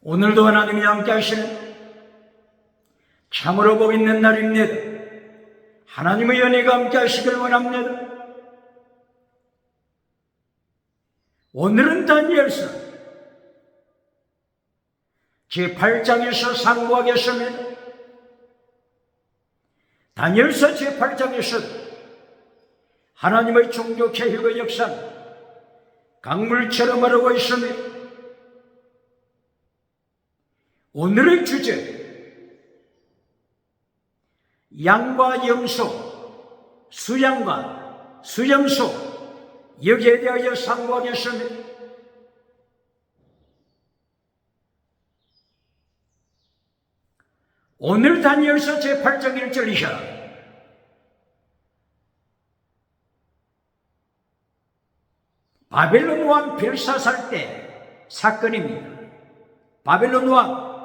오늘도 하나님이 함께 하시는 참으로 복 있는 날입니다. 하나님의 은혜가 함께 하시길 원합니다. 오늘은 다니엘서 제8장에서 상고하겠습니다. 다니엘서 제8장에서 하나님의 종교 개혁의 역사는 강물처럼 흐르고 있습니다. 오늘의 주제, 양과 염소, 수양과 수염소, 여기에 대하여 상고하겠습니다. 오늘 다니엘서 제8장 1절 이하, 바벨론 왕 벨사살 때 사건입니다. 바벨론 왕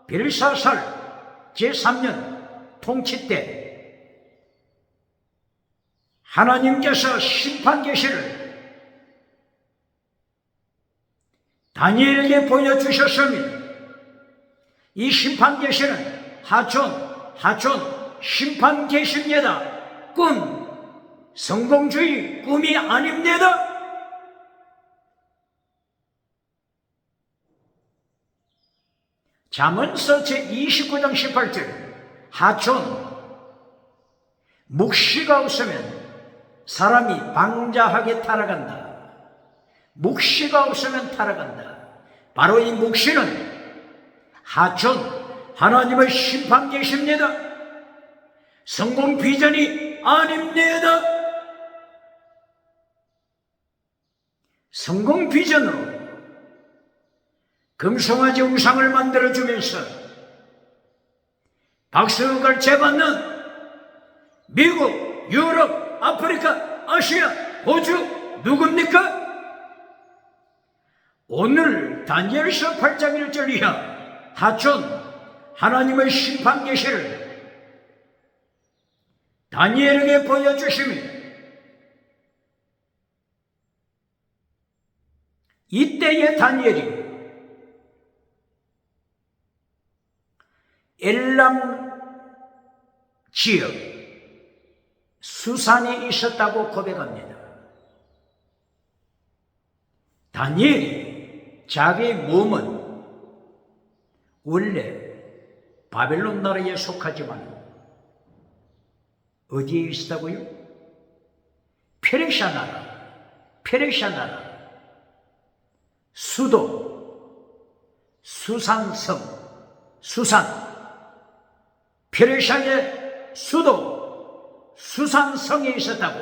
벨사살 제3년 통치 때 하나님께서 심판 계시를 다니엘에게 보여주셨습니다. 이 심판 계시는 하촌 심판 계시입니다. 성공주의 꿈이 아닙니다. 잠언서 제29장 18절, 하촌, 묵시가 없으면 사람이 방자하게 타락한다. 묵시가 없으면 타락한다. 바로 이 묵시는 하촌, 하나님의 심판 계십니다. 성공 비전이 아닙니다. 성공 비전으로 금송아지 우상을 만들어주면서 박수를 재받는 미국, 유럽, 아프리카, 아시아, 호주 누굽니까? 오늘 다니엘서 8장 1절 이하 하촌 하나님의 심판 계시를 다니엘에게 보여주십니다. 이때의 다니엘이 엘람 지역 수산에 있었다고 고백합니다. 다니엘이 자기의 몸은 원래 바벨론 나라에 속하지만 어디에 있었다고요? 페르시아 나라 수도 수산 페르시아의 수도 수산성에 있었다고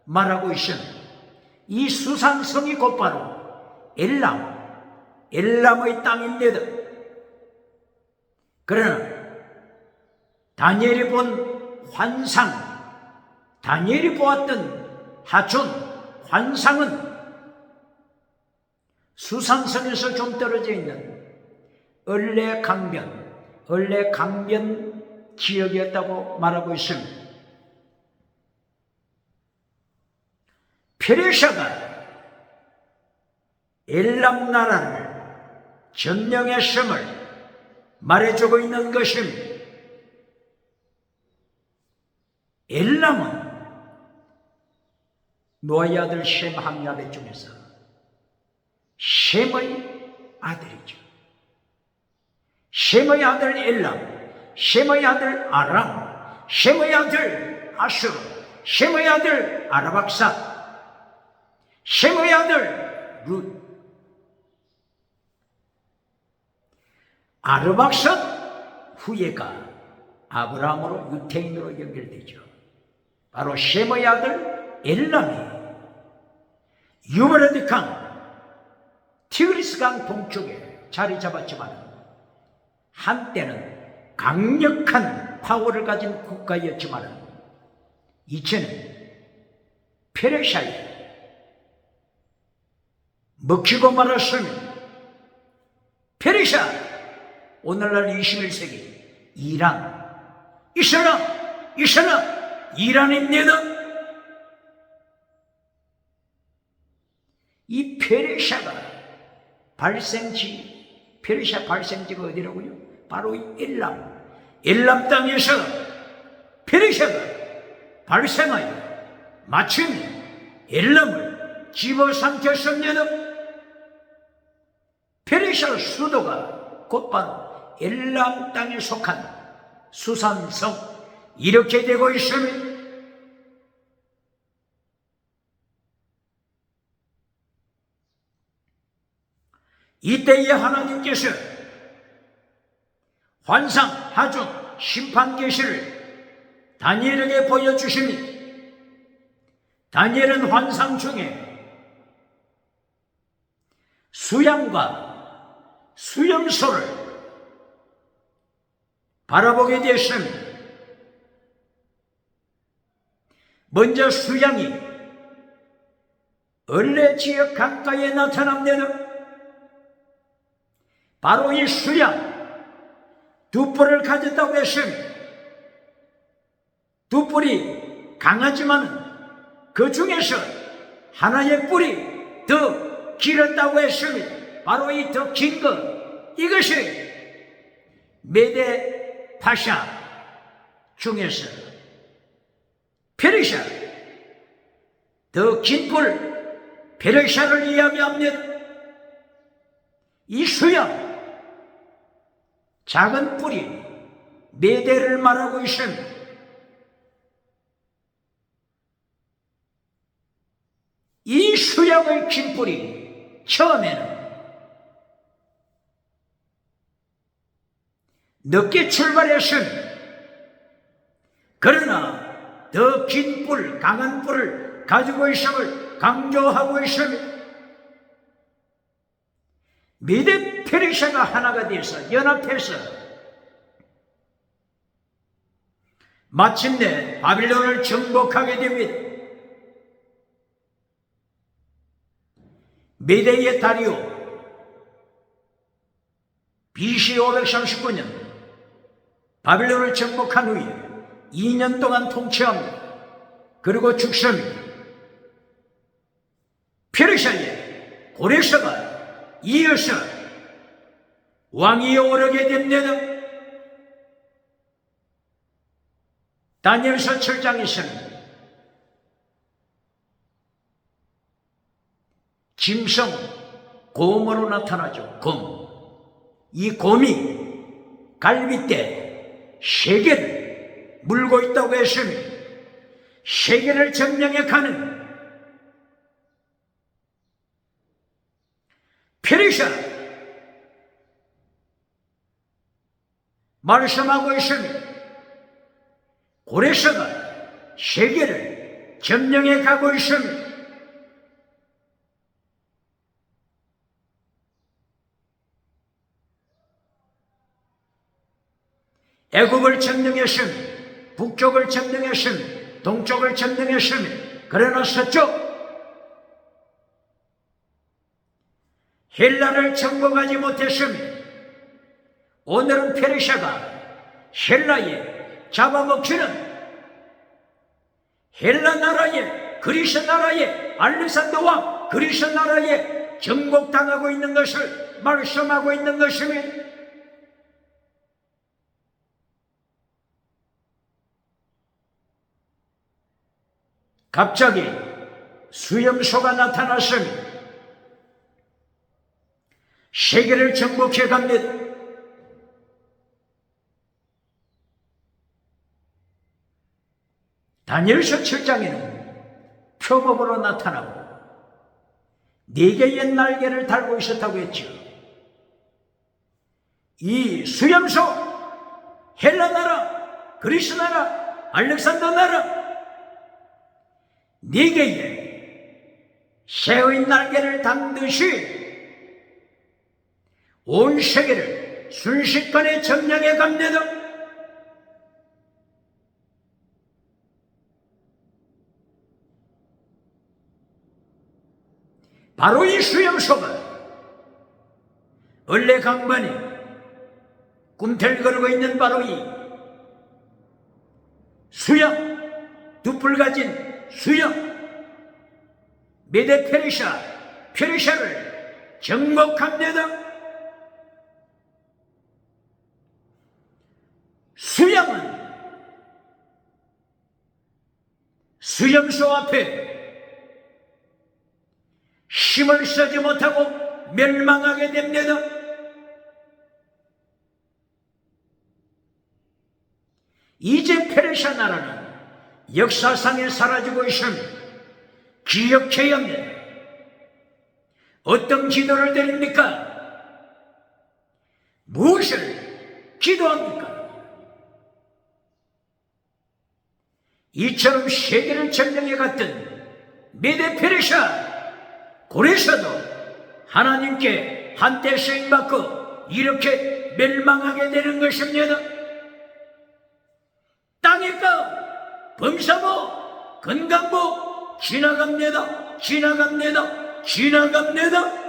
말하고 있습니다. 이 수산성이 곧바로 엘람의 땅입니다. 그러나 다니엘이 본 환상, 다니엘이 보았던 하촌 환상은 수산성에서 좀 떨어져 있는 을레 강변 지역이었다고 말하고 있습니다. 페르시아가 엘람 나라를 점령했음을 말해주고 있는 것입니다. 엘람은 노아의 아들 셈 함야벳 중에서 셈의 아들이죠. 셈의 아들 엘람, 셈의 아들 아람, 셈의 아들 아슈르, 셈의 아들 아라박사, 셈의 아들 룻. 아르박사 후예가 아브라함으로 유태인으로 연결되죠. 바로 셈의 아들 엘람이 유브라데 강, 티그리스 강 동쪽에 자리 잡았지만 한때는 강력한 파워를 가진 국가였지만 이제는 페르시아에 먹히고 말았습니다. 페르시아, 오늘날 21세기 이란, 이란입니다. 이 페르시아가 발생지 페르시아 발생지가 어디라고요? 바로 이 엘람. 엘람 땅에서 페르시아가 발생하여 마침내 엘람을 집어삼켰습니다. 페르시아 수도가 곧바로 엘람 땅에 속한 수산성, 이렇게 되고 있습니다. 이때에 하나님께서 환상, 하중, 심판 계시를 다니엘에게 보여주십니다. 다니엘은 환상 중에 수양과 수염소를 바라보게 되었습니다. 먼저 수양이 얼레 지역 강가에 나타납니다. 바로 이 수양, 두 뿔을 가졌다고 했습니다. 두 뿔이 강하지만 그 중에서 하나의 뿔이 더 길었다고 했습니다. 바로 이 더 긴 것, 이것이 메데 파샤 중에서 페르시아, 더 긴 뿔 페르시아를 이야기합니다. 이 수양, 작은 뿔이 메대를 말하고 있습니다. 이 수양의 긴 뿔이 처음에는 늦게 출발했습니다. 그러나 더 긴 뿔, 강한 뿔을 가지고 있음을 강조하고 있습니다. 메데 페르시아가 하나가 돼서 연합해서 마침내 바빌론을 정복하게 됩니다. 메데의 다리오 BC 539년 바빌론을 정복한 후에 2년 동안 통치합니다. 그리고 죽습니다. 페르시아의 고레스가 이어서 왕위에 오르게 됩니다. 다니엘서 7장에서는 짐승, 곰으로 나타나죠. 곰. 이 곰이 갈빗대 세계를 물고 있다고 했습니다. 세계를 점령해 가는 페르시아 말씀하고 있습니다. 고레스가 세계를 점령해 가고 있습니다. 애국을 점령했습니다. 북쪽을 점령했습니다. 동쪽을 점령했습니다. 그러나 서쪽 헬라를 정복하지 못했습니다. 오늘은 페르시아가 헬라에 잡아먹히는 헬라 나라의 그리스 나라의 알렉산더 왕 그리스 나라에 정복당하고 있는 것을 말씀하고 있는 것입니다. 갑자기 수염소가 나타났습니다. 세계를 정복해 갑니다. 다니엘서 7장에는 표범으로 나타나고 4개의 날개를 달고 있었다고 했죠. 이 수염소, 헬라 나라, 그리스 나라, 알렉산더 나라 4개의 새의 날개를 단 듯이 온 세계를 순식간에 점령해 갑니다. 바로 이 수염소가 얼레 강반에 꿈틀거리고 있는 바로 이 수염, 두 뿔 가진 수염, 메데 페르시아를 정복합니다. 수염소 앞에 힘을 쓰지 못하고 멸망하게 됩니다. 이제 페르시아 나라는 역사상에 사라지고 있습니다. 기억해야 합니다. 어떤 기도를 드립니까? 무엇을 기도합니까? 이처럼 세계를 점령해 갔던 메데 페르시아 고레셔도 하나님께 한때 쓰임받고 이렇게 멸망하게 되는 것입니다. 땅의 값, 범사복, 건강복 지나갑니다. 지나갑니다. 지나갑니다.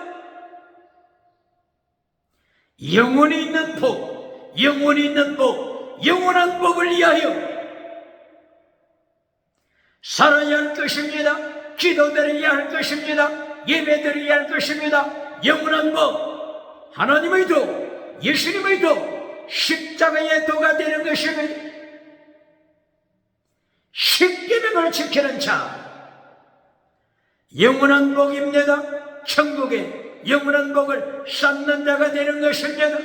영원히 있는 복, 영원히 있는 복, 영원한 복을 위하여 살아야 할 것입니다. 기도드려야 할 것입니다. 예배드려야 할 것입니다. 영원한 법, 하나님의 도, 예수님의 도, 십자가의 도가 되는 것입니다. 십계명을 지키는 자, 영원한 복입니다. 천국에 영원한 복을 쌓는 자가 되는 것입니다.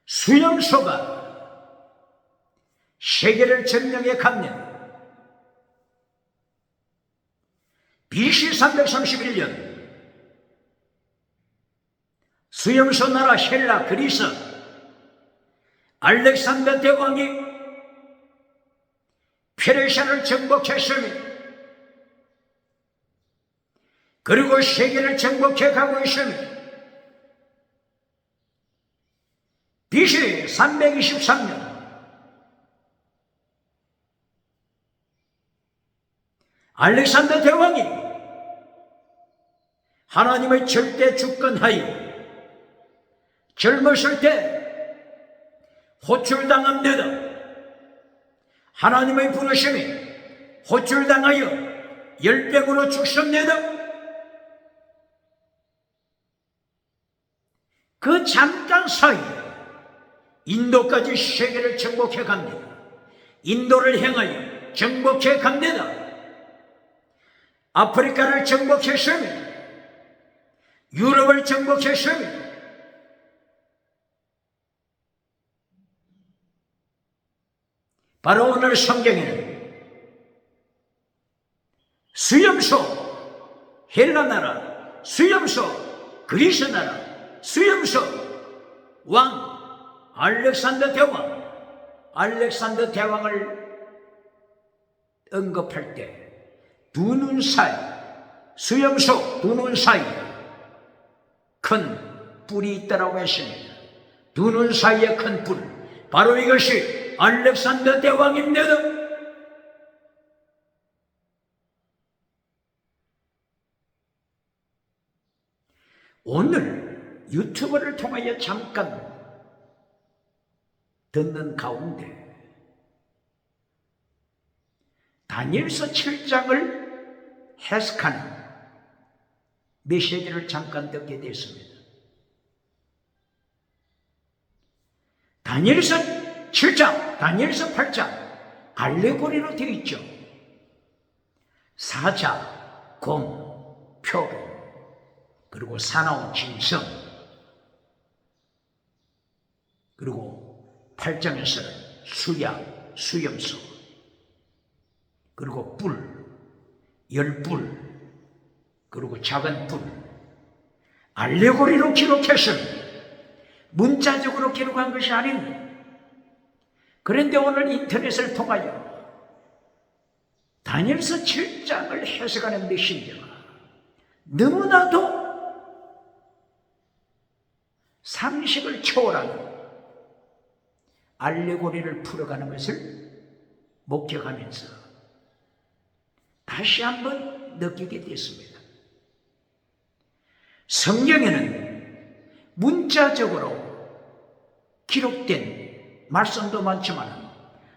수염소가 세계를 점령해 갑니다. BC 331년 수염소 나라 헬라 그리스 알렉산더 대왕이 페르시아를 정복했습니다. 그리고 세계를 정복해 가고 있습니다. BC 323년 알렉산더 대왕이 하나님의 절대 주권하에 젊었을 때 호출당합니다. 하나님의 부르심에 호출당하여 열병으로 죽습니다. 그 잠깐 사이에 인도까지 세계를 정복해 갑니다. 인도를 향하여 정복해 갑니다. 아프리카를 정복했습니다. 유럽을 정복했습니다. 바로 오늘 성경에는 수염소 헬라 나라, 수염소 그리스 나라, 수염소 왕 알렉산더 대왕을 언급할 때 두 눈 사이, 수염소 두 눈 사이에 큰 뿔이 있다고 했습니다. 두 눈 사이에 큰 뿔, 바로 이것이 알렉산더 대왕입니다. 오늘 유튜브를 통하여 잠깐 듣는 가운데 다니엘서 7장을 해석하는 메시지를 잠깐 듣게 됐습니다. 다니엘서 7장, 다니엘서 8장 알레고리로 되어 있죠. 사자, 곰, 표범, 그리고 사나운 짐승, 그리고 8장에서는 수양, 수염소, 그리고 뿔, 열뿔, 그리고 작은 뿔, 알레고리로 기록했습니다. 문자적으로 기록한 것이 아닙니다. 그런데 오늘 인터넷을 통하여 다니엘서 7장을 해석하는 메신저가 너무나도 상식을 초월하는 알레고리를 풀어가는 것을 목격하면서 다시 한번 느끼게 됐습니다. 성경에는 문자적으로 기록된 말씀도 많지만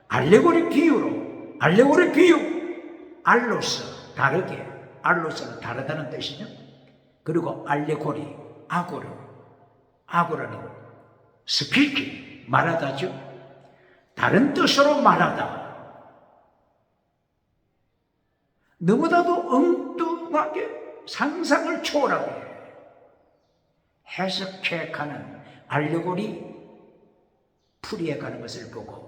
알레고리 비유로, 알레고리 비유, 알로서, 다르게, 알로서는 다르다는 뜻이죠. 그리고 알레고리, 아고르, 아고르는 스피킹, 말하다죠. 다른 뜻으로 말하다. 너무나도 엉뚱하게 상상을 초월하게 해석해 가는 알레고리 풀이해 가는 것을 보고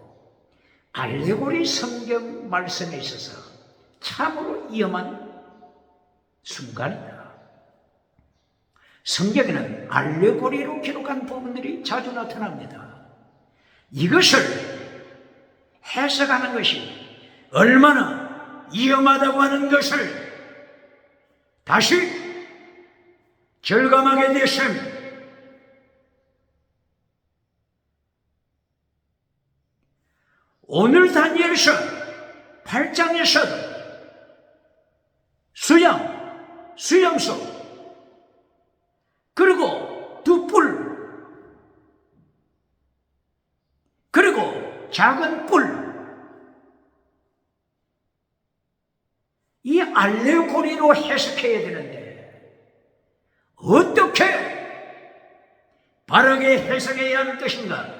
알레고리 성경 말씀에 있어서 참으로 위험한 순간이다. 성경에는 알레고리로 기록한 부분들이 자주 나타납니다. 이것을 해석하는 것이 얼마나 위험하다고 하는 것을 다시 절감하게 되었습니다. 오늘 다니엘서 8장에서도 수염소, 그리고 두 뿔, 그리고 작은 뿔, 이 알레고리로 해석해야 되는데 어떻게 바르게 해석해야 하는 것인가?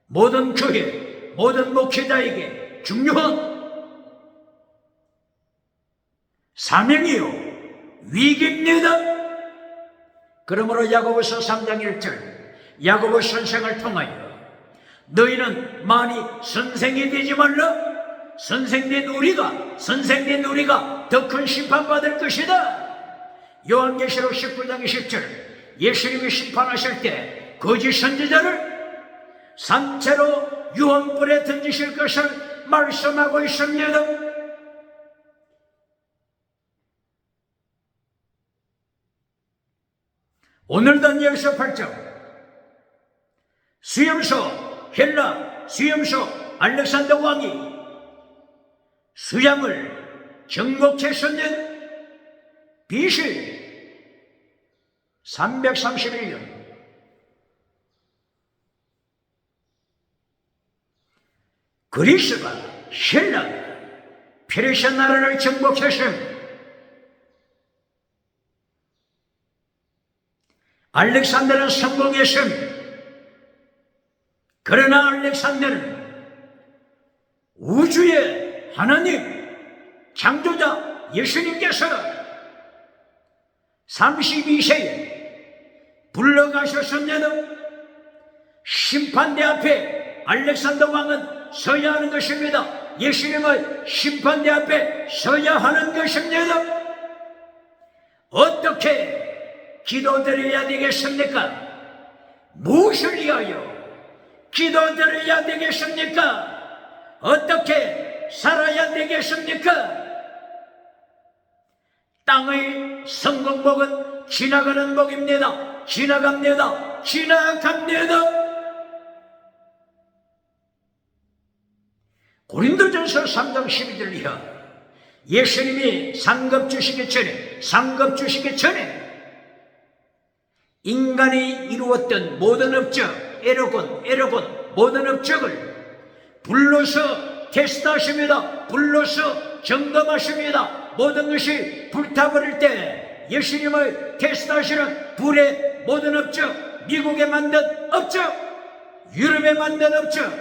모든 교회, 모든 목회자에게 중요한 사명이요 위기입니다. 그러므로 야고보서 3장 1절 야고보 선생을 통하여 너희는 많이 선생이 되지 말라. 선생된 우리가 더 큰 심판받을 것이다. 요한계시록 19장 20절 예수님이 심판하실 때 거짓 선지자를 산채로 유황불에 던지실 것을 말씀하고 있습니다. 오늘 다니엘서 8장 수염소 헬라 수염소 알렉산더 왕이 수양을 정복했었는 BC 331년 그리스가 헬라 페르시아 나라를 정복했습니다. 알렉산더는 성공했습니다. 그러나 알렉산더는 우주의 하나님 창조자 예수님께서 32세에 불러가셨습니다. 심판대 앞에 알렉산더 왕은 서야 하는 것입니다. 예수님은 심판대 앞에 서야 하는 것입니다. 어떻게 기도드려야 되겠습니까? 무엇을 위하여 기도드려야 되겠습니까? 어떻게 살아야 되겠습니까? 땅의 성공복은 지나가는 복입니다. 지나갑니다. 고린도전서 3장 12절 이하 예수님이 상급 주시기 전에 인간이 이루었던 모든 업적, 에러곤 모든 업적을 불러서 테스트하십니다. 불러서 점검하십니다. 모든 것이 불타버릴 때 예수님을 테스트하시는 불의 모든 업적, 미국에 만든 업적, 유럽에 만든 업적,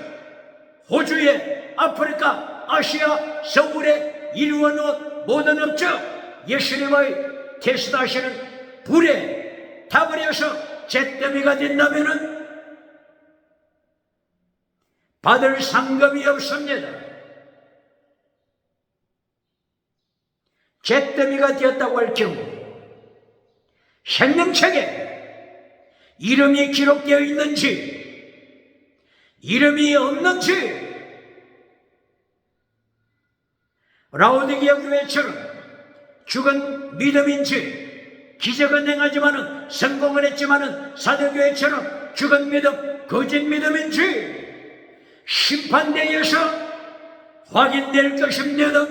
호주에, 아프리카, 아시아, 서울에 이루어놓은 모든 업적, 예수님을 테스트하시는 불에 타버려서 잿더미가 된다면은 받을 상급이 없습니다. 잿더미가 되었다고 할 경우 생명책에 이름이 기록되어 있는지 이름이 없는지 라오디게아 교회처럼 죽은 믿음인지 기적은 행하지만은 성공을 했지만은 사도교회처럼 죽은 믿음, 거짓 믿음인지 심판대에서 확인될 것입니다.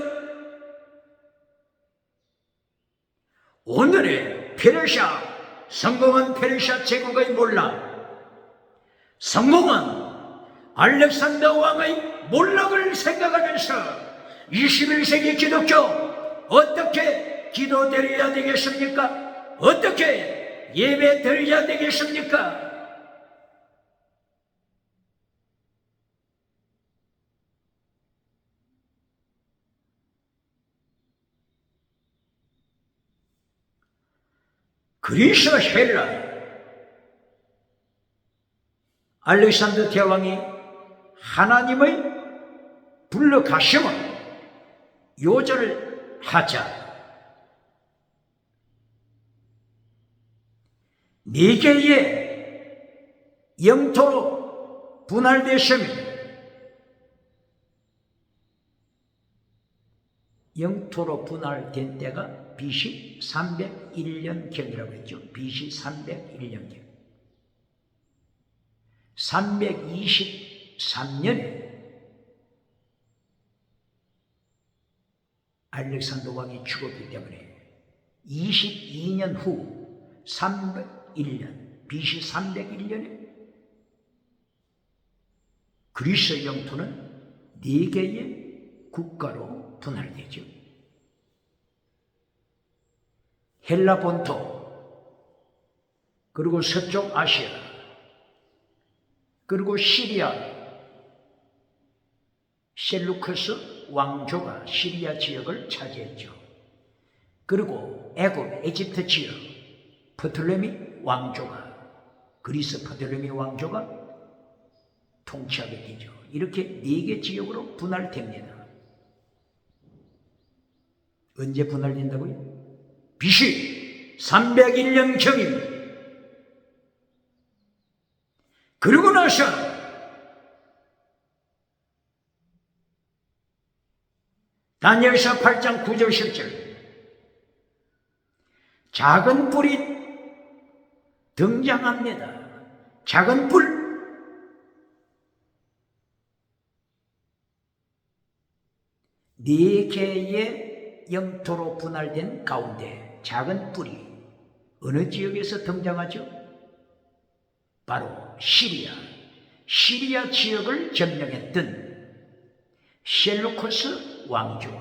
오늘의 페르시아, 성공한 페르시아 제국의 몰락, 성공한 알렉산더 왕의 몰락을 생각하면서 21세기 기독교 어떻게 기도드려야 되겠습니까? 어떻게 예배 드려야 되겠습니까? 그리스 헬라 알렉산더 대왕이 하나님의 불러가심을 요절을 하자 네 개의 영토로 분할되었습니다. 영토로 분할된 때가 BC 301년경이라고 했죠. BC 301년경. 323년에 알렉산더 왕이 죽었기 때문에 22년 후 301년, BC 301년에 그리스 영토는 4개의 국가로 분할되죠. 헬라 본토, 그리고 서쪽 아시아, 그리고 시리아, 셀루커스 왕조가 시리아 지역을 차지했죠. 그리고 애굽, 에집트 지역, 프톨레미 왕조가, 그리스 프톨레미 왕조가 통치하게 되죠. 이렇게 4개 지역으로 분할됩니다. 언제 분할된다고요? BC 301년경입니다. 그러고 나서 다니엘서 8장 9절 10절 작은 뿔이 등장합니다. 작은 뿔. 네 개의 영토로 분할된 가운데 작은 뿔이 어느 지역에서 등장하죠? 바로 시리아 지역을 점령했던 셀루커스 왕조,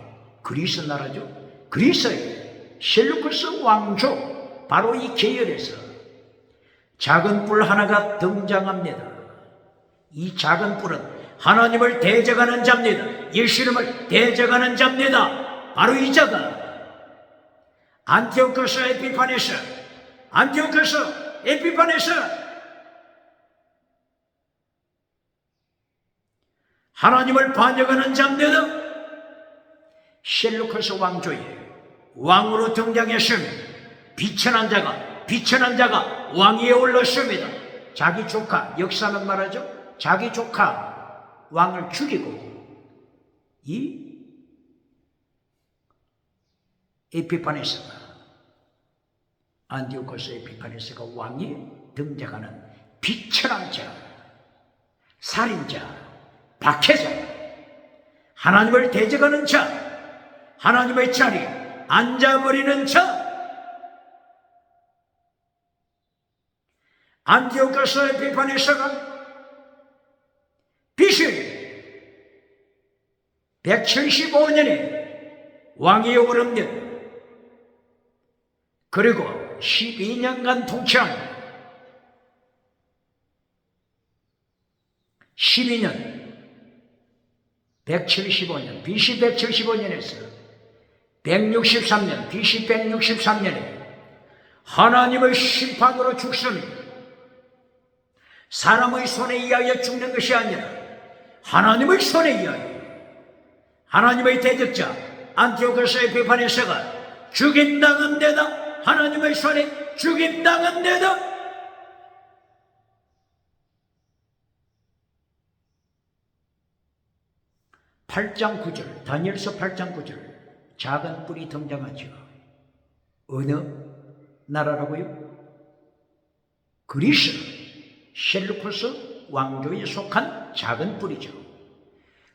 그리스 나라죠. 그리스의 셀루커스 왕조, 바로 이 계열에서 작은 뿔 하나가 등장합니다. 이 작은 뿔은 하나님을 대적하는 자입니다. 예수님을 대적하는 자입니다. 바로 이 자가 안티오코스 에피파네스 하나님을 반역하는 자입니다. 셀루커스 왕조의 왕으로 등장했습니다. 비천한 자가 왕위에 올랐습니다. 자기 조카, 역사는 말하죠. 자기 조카 왕을 죽이고 이 에피파네스가, 안티오코스 에피파네스가 왕이 등장하는 비천한 자, 살인자, 박해자, 하나님을 대적하는 자, 하나님의 자리에 앉아버리는 자, 안티오코스 에피파네스가 BC 175년에 왕위에 오릅니다. 그리고 12년간 통치합니다. 12년, 175년, BC 175년에서 163년, BC 163년에 하나님의 심판으로 죽습니다. 사람의 손에 의하여 죽는 것이 아니라 하나님의 손에 의하여 하나님의 대적자 안티오코스 에피파네스가 죽임당한 데다, 하나님의 손에 죽임당한 데다. 다니엘서 8장 9절 작은 뿔이 등장하죠. 어느 나라라고요? 그리스 셀루코스 왕조에 속한 작은 뿔이죠.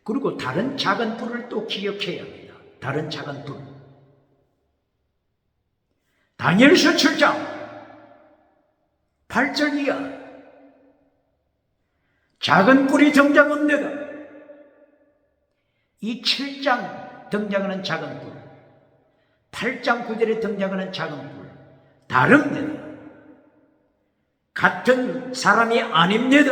그리고 다른 작은 뿔을 또 기억해야 합니다. 다른 작은 뿔. 다니엘서 7장 8절 이하 작은 뿔이 등장합니다. 이 7장 등장하는 작은 뿔, 8장 9절에 등장하는 작은 뿔 다릅니다. 같은 사람이 아닙니다.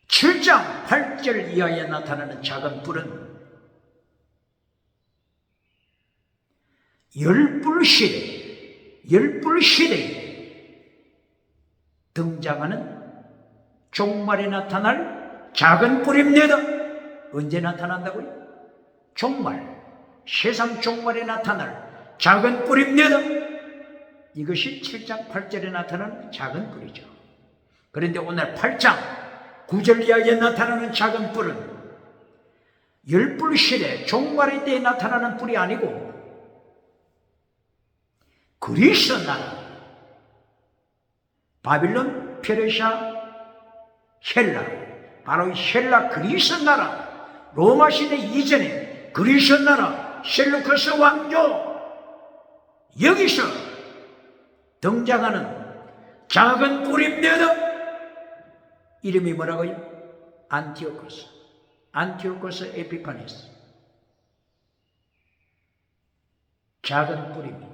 (7장 8절) 이하에 나타나는 작은 뿔은 열불 시대에 등장하는 종말에 나타날 작은 뿔입니다. 언제 나타난다고요? 종말, 세상 종말에 나타날 작은 뿔입니다. 이것이 7장 8절에 나타나는 작은 뿔이죠. 그런데 오늘 8장 9절 이하에 나타나는 작은 뿔은 열불 시대 종말의 때에 나타나는 뿔이 아니고 그리스 나라, 바빌론, 페르시아, 헬라, 바로 헬라 그리스 나라, 로마 시대 이전에 그리스 나라 셀루커스 왕조, 여기서 등장하는 작은 뿔입니다. 이름이 뭐라고요? 안티오코스 에피파네스. 작은 뿔입니다.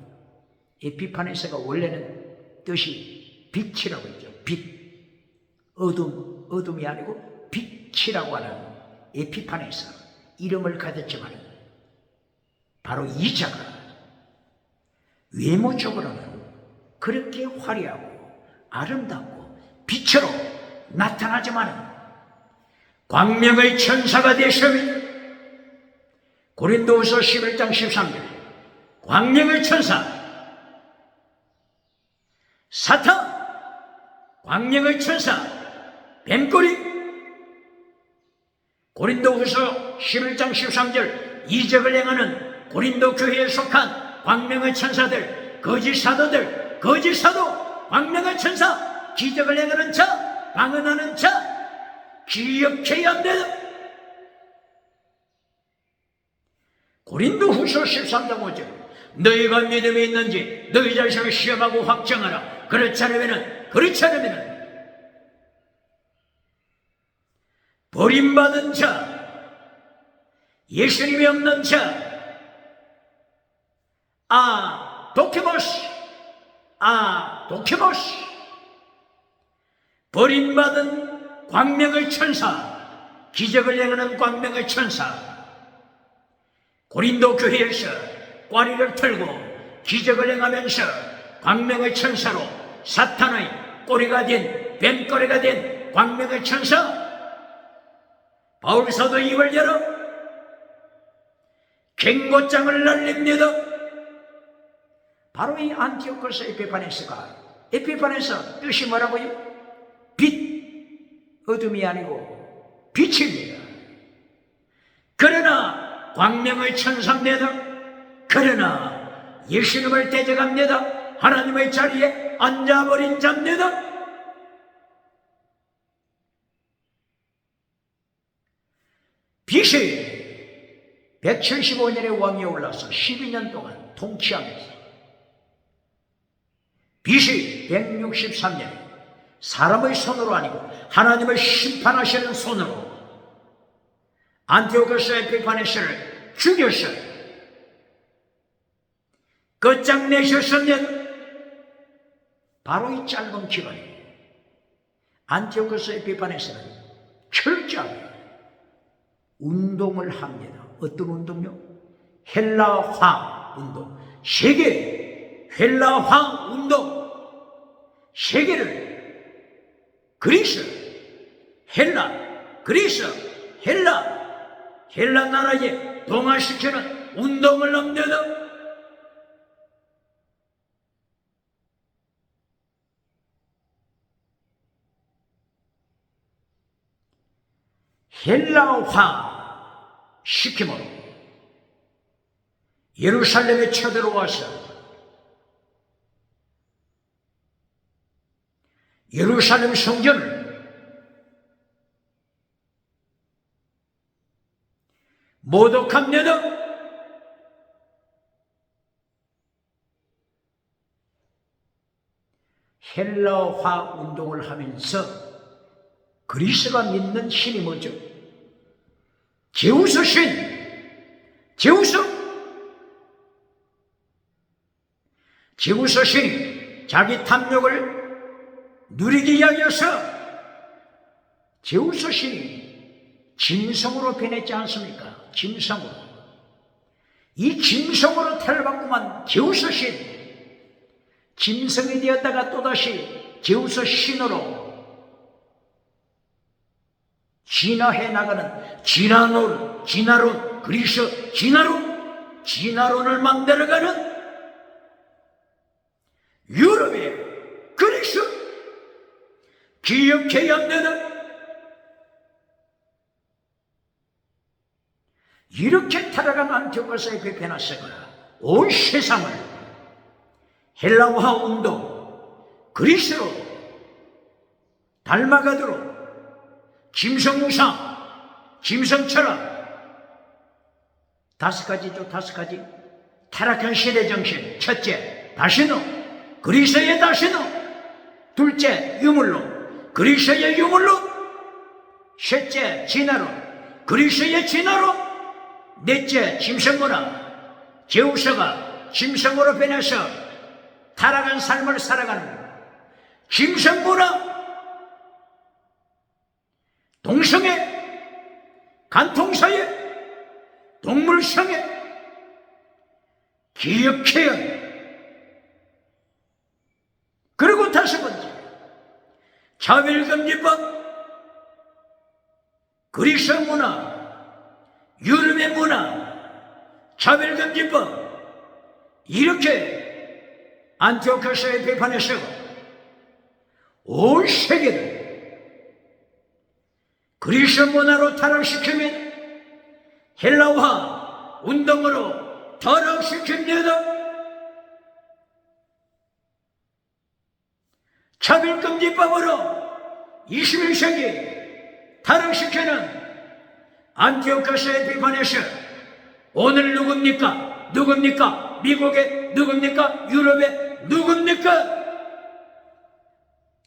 에피파네스가 원래는 뜻이 빛이라고 했죠. 빛, 어둠이 아니고 빛이라고 하는 에피파네스 이름을 가졌지만 바로 이 자가 외모적으로는 그렇게 화려하고 아름답고 빛으로 나타나지만 광명의 천사가 되셨습니다. 고린도후서 11장 13절 광명의 천사 사탄, 광명의 천사 뱀꼬리. 고린도후서 11장 13절 이적을 행하는 고린도 교회에 속한 광명의 천사들, 거짓 사도들, 거짓 사도, 광명의 천사, 기적을 행하는 자, 방언하는 자 기억해야 합니다. 고린도후서 13장 5절 너희가 믿음이 있는지 너희 자신을 시험하고 확정하라. 그렇지 않으면 버림받은 자, 예수님이 없는 자, 도키모스, 버림받은 광명의 천사, 기적을 행하는 광명의 천사, 고린도 교회에서 꽈리를 털고 기적을 행하면서 광명의 천사로 사탄의 꼬리가 된, 뱀꼬리가 된 광명의 천사 바울 사도 입을 열어 갱고장을 날립니다. 바로 이 안티오코스 에피파네스 뜻이 뭐라고요? 빛, 어둠이 아니고 빛입니다. 그러나 광명의 천사입니다. 그러나 예수님을 대적합니다. 하나님의 자리에 앉아버린 자입니다. 빛이 175년의 왕위에 올라서 12년 동안 통치하면서 빛이 163년에 사람의 손으로 아니고 하나님을 심판하시는 손으로 안티오코스 에피파네스를 죽였어요. 끝장내셨으면 바로 이 짧은 기간에 안티오코스 에피파네스는 철저하게 운동을 합니다. 어떤 운동요? 헬라화 운동. 세계 헬라화 운동. 세계를 그리스, 헬라 나라에 동화시키는 운동을 합니다. 헬라화 시킴으로 예루살렘에 쳐들어와서 예루살렘 성전을 모독합니다. 헬라화 운동을 하면서 그리스가 믿는 신이 뭐죠? 제우스 신. 제우스 신이 자기 탐욕을 누리기 위하여서 제우스 신이 짐승으로 변했지 않습니까? 짐승으로. 이 짐승으로 탈바꿈한 제우스 신, 짐승이 되었다가 또다시 제우스 신으로 진화해 나가는 진화론, 그리스 진화론을 만들어가는 유럽의 그리스, 기억해야 합니다. 이렇게 타락한 안티오코스의 베페나스가 온 세상을 헬라화 운동, 그리스로 닮아가도록 짐승우상, 짐승철학, 5가지 타락한 시대 정신. 첫째, 다시노, 그리스의 다시노. 둘째, 유물론, 그리스의 유물론. 셋째, 진화론, 그리스의 진화론. 넷째, 짐승문화, 제우스가 짐승으로 변해서 타락한 삶을 살아가는 짐승문화. 동성애, 간통사회, 동물성애, 기억해야. 그리고 5번째, 차별금지법, 그리스 문화, 유럽의 문화, 차별금지법. 이렇게 안티오코스의 비판에서 온 세계를 그리스 문화로 타락시키면 헬라화 운동으로 타락시킵니다. 차별금지법으로 21세기 타락시키는 안티오코스의 비판에서 오늘 누굽니까? 미국의 누굽니까? 유럽의 누굽니까?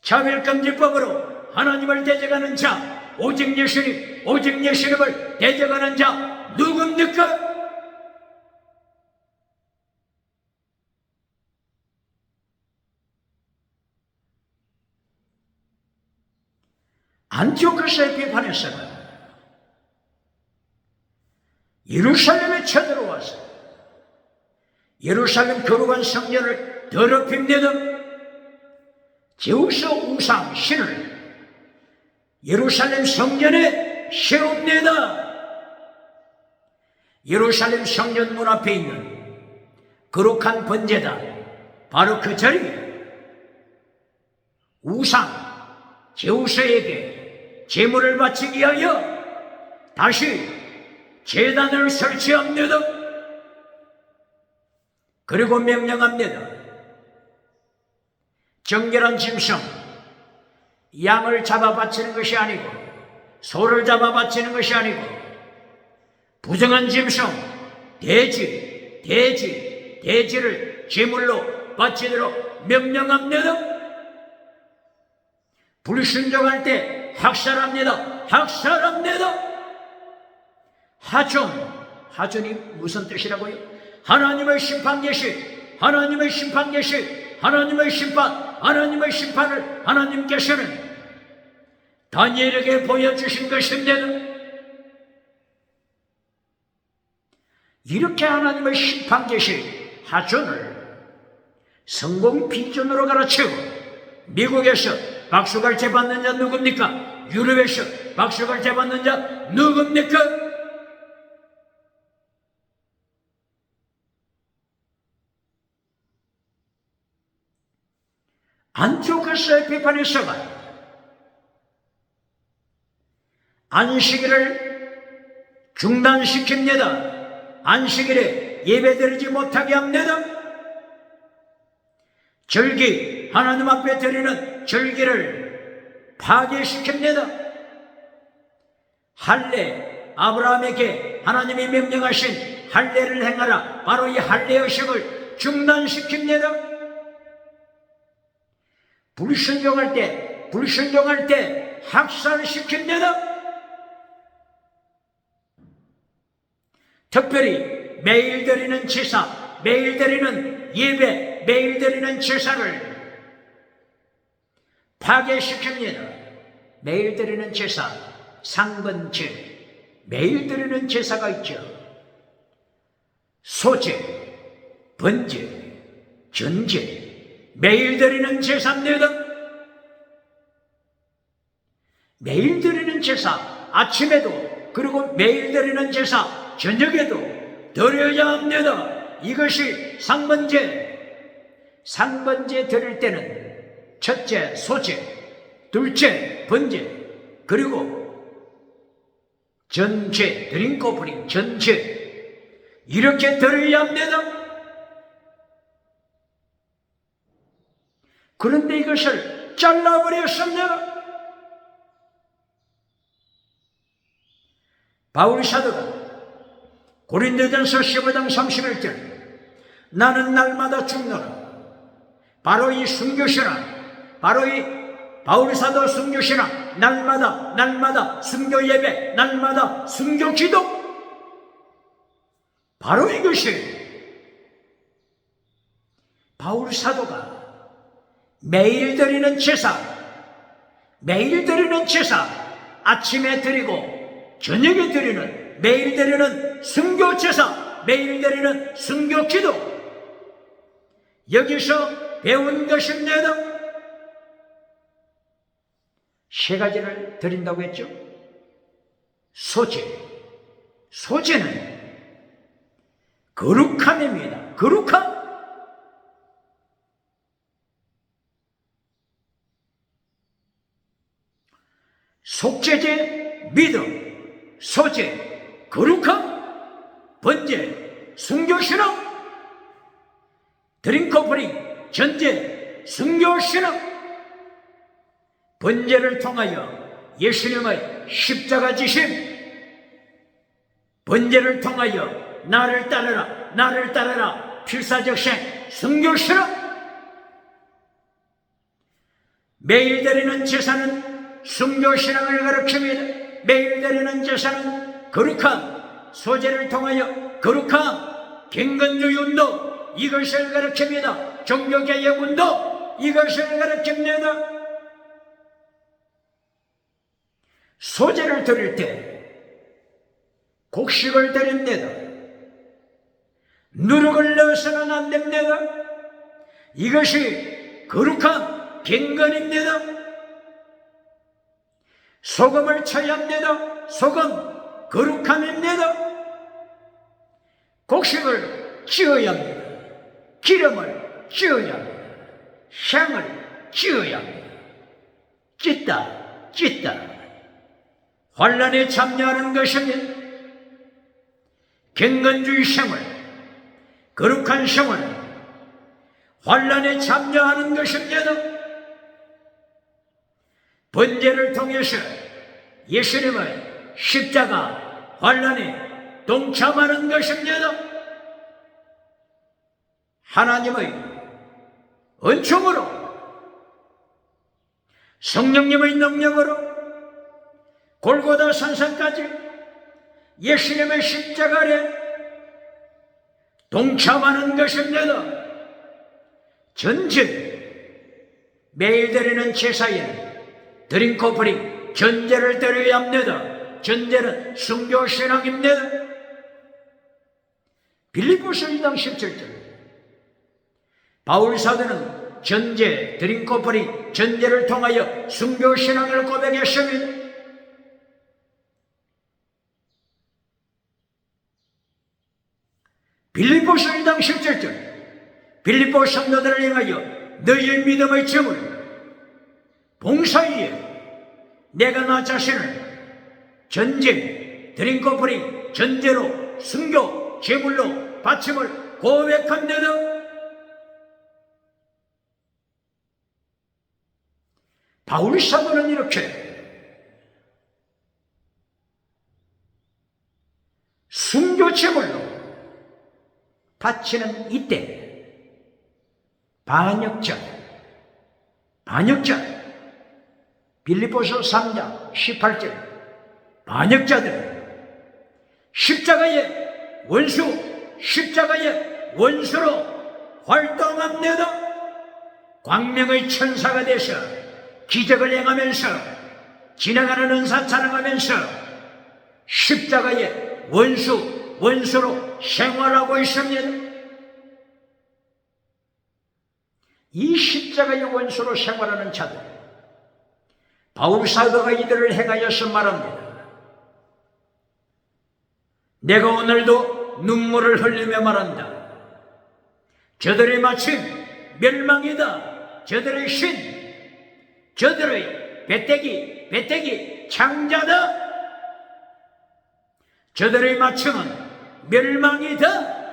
차별금지법으로 하나님을 대적하는 자, 오직 예수님을 대적하는 자 누굽니까? 안티오코스의 비판에서는 예루살렘에 쳐들어와서 예루살렘 거룩한 성전을 더럽힙니다. 제우스 우상 신을 예루살렘 성전에 세웁니다. 예루살렘 성전 문 앞에 있는 거룩한 번제단, 바로 그 자리에 우상 제우스에게 제물을 바치기 위하여 다시 제단을 설치합니다. 그리고 명령합니다. 정결한 짐승, 양을 잡아 바치는 것이 아니고 소를 잡아 바치는 것이 아니고 부정한 짐승, 돼지를 제물로 바치도록 명령합니다. 불순종할 때 학살합니다. 하준이 무슨 뜻이라고요? 하나님의 심판 계시, 하나님의 심판을 하나님께서는 다니엘에게 보여주신 것입니다. 이렇게 하나님의 심판 계시 하준을 성공 비전으로 가르치고 미국에서 박수갈채 받는 자 누굽니까? 유럽에서 박수갈채 받는 자 누굽니까? 안티오코스의 비판에서가 안식일을 중단시킵니다. 안식일에 예배드리지 못하게 합니다. 절기, 하나님 앞에 드리는 절기를 파괴시킵니다. 할례, 아브라함에게 하나님이 명령하신 할례를 행하라. 바로 이 할례 의식을 중단시킵니다. 불순종할 때 학살시킵니다. 특별히 매일 드리는 제사, 매일 드리는 예배, 매일 드리는 제사를 파괴시킵니다. 매일 드리는 제사, 상번제, 매일 드리는 제사가 있죠. 소제, 번제, 전제, 매일 드리는 제사입니다. 매일 드리는 제사, 아침에도 그리고 매일 드리는 제사, 저녁에도 드려야 합니다. 이것이 상번제. 상번제 드릴 때는 첫째 소제, 둘째 번제, 그리고 전제, 드링크 오프닝, 전제, 이렇게 드려야 합니다. 그런데 이것을 잘라버렸습니다. 바울 사도가 고린도전서 15장 31절, 나는 날마다 죽노라. 바로 이 순교신앙, 바로 이 바울 사도 순교신앙, 날마다 순교 예배, 날마다 순교 기도, 바로 이것이 바울 사도가 매일 드리는 제사, 매일 드리는 제사, 아침에 드리고 저녁에 드리는, 매일 드리는 순교 제사, 매일 드리는 순교 기도, 여기서 배운 것입니다. 세 가지를 드린다고 했죠. 소제, 소제는 거룩함입니다. 거룩함. 속죄제, 믿음, 소제, 거룩함, 번제, 순교신앙, 드링크 오프닝, 전제, 순교신앙. 번제를 통하여 예수님의 십자가 지심, 번제를 통하여 나를 따르라, 나를 따르라, 필사적생, 순교신앙. 매일 드리는 제사는 순교신앙을 가르칩니다. 매일 드리는 제사는 거룩함, 소제를 통하여 거룩함, 경건주의 운동, 이것을 가르칩니다. 종교개혁 운동, 이것을 가르칩니다. 소제를 드릴 때 곡식을 드립니다. 누룩을 넣어서는 안 됩니다. 이것이 거룩한 경건입니다. 소금을 쳐야 합니다. 소금, 거룩함입니다. 곡식을 찌어야 합니다. 기름을 찌어야 합니다. 향을 찌어야 합니다. 찢다. 환란에 참여하는 것입니다. 경건주의 생활, 거룩한 생활, 환란에 참여하는 것입니다. 번제를 통해서 예수님의 십자가 환란에 동참하는 것입니다. 하나님의 은총으로, 성령님의 능력으로 골고다 산상까지 예수님의 십자가 아래 동참하는 것입니다. 전제, 매일 드리는 제사에는 드링크 오프닝, 전제를 드려야 합니다. 전제는 순교신앙입니다. 빌립보서 2장 17절, 바울 사도는 전제, 드링크 오프닝, 전제를 통하여 순교신앙을 고백했습니다. 빌립보서 2장 17절, 빌립보 성도들을 향하여 너희의 믿음의 점을 봉사위에 내가 나 자신을 전제, 드링크 오프닝, 전제로, 순교, 제물로 바침을 고백합니다. 바울 사도는 이렇게 순교 제물로 바치는 이때 반역자, 빌립보서 3장 18절, 반역자들 십자가의 원수로 활동합니다. 광명의 천사가 되서 기적을 행하면서, 지나가는 은사 자랑하면서 십자가의 원수, 원수로 생활하고 있습니다. 이 십자가의 원수로 생활하는 자들, 바울 사도가 이들을 행하여서 말합니다. 내가 오늘도 눈물을 흘리며 말한다. 저들의 마침 멸망이다. 저들의 신, 저들의 배때기 창자다. 저들의 마침은 멸망이다.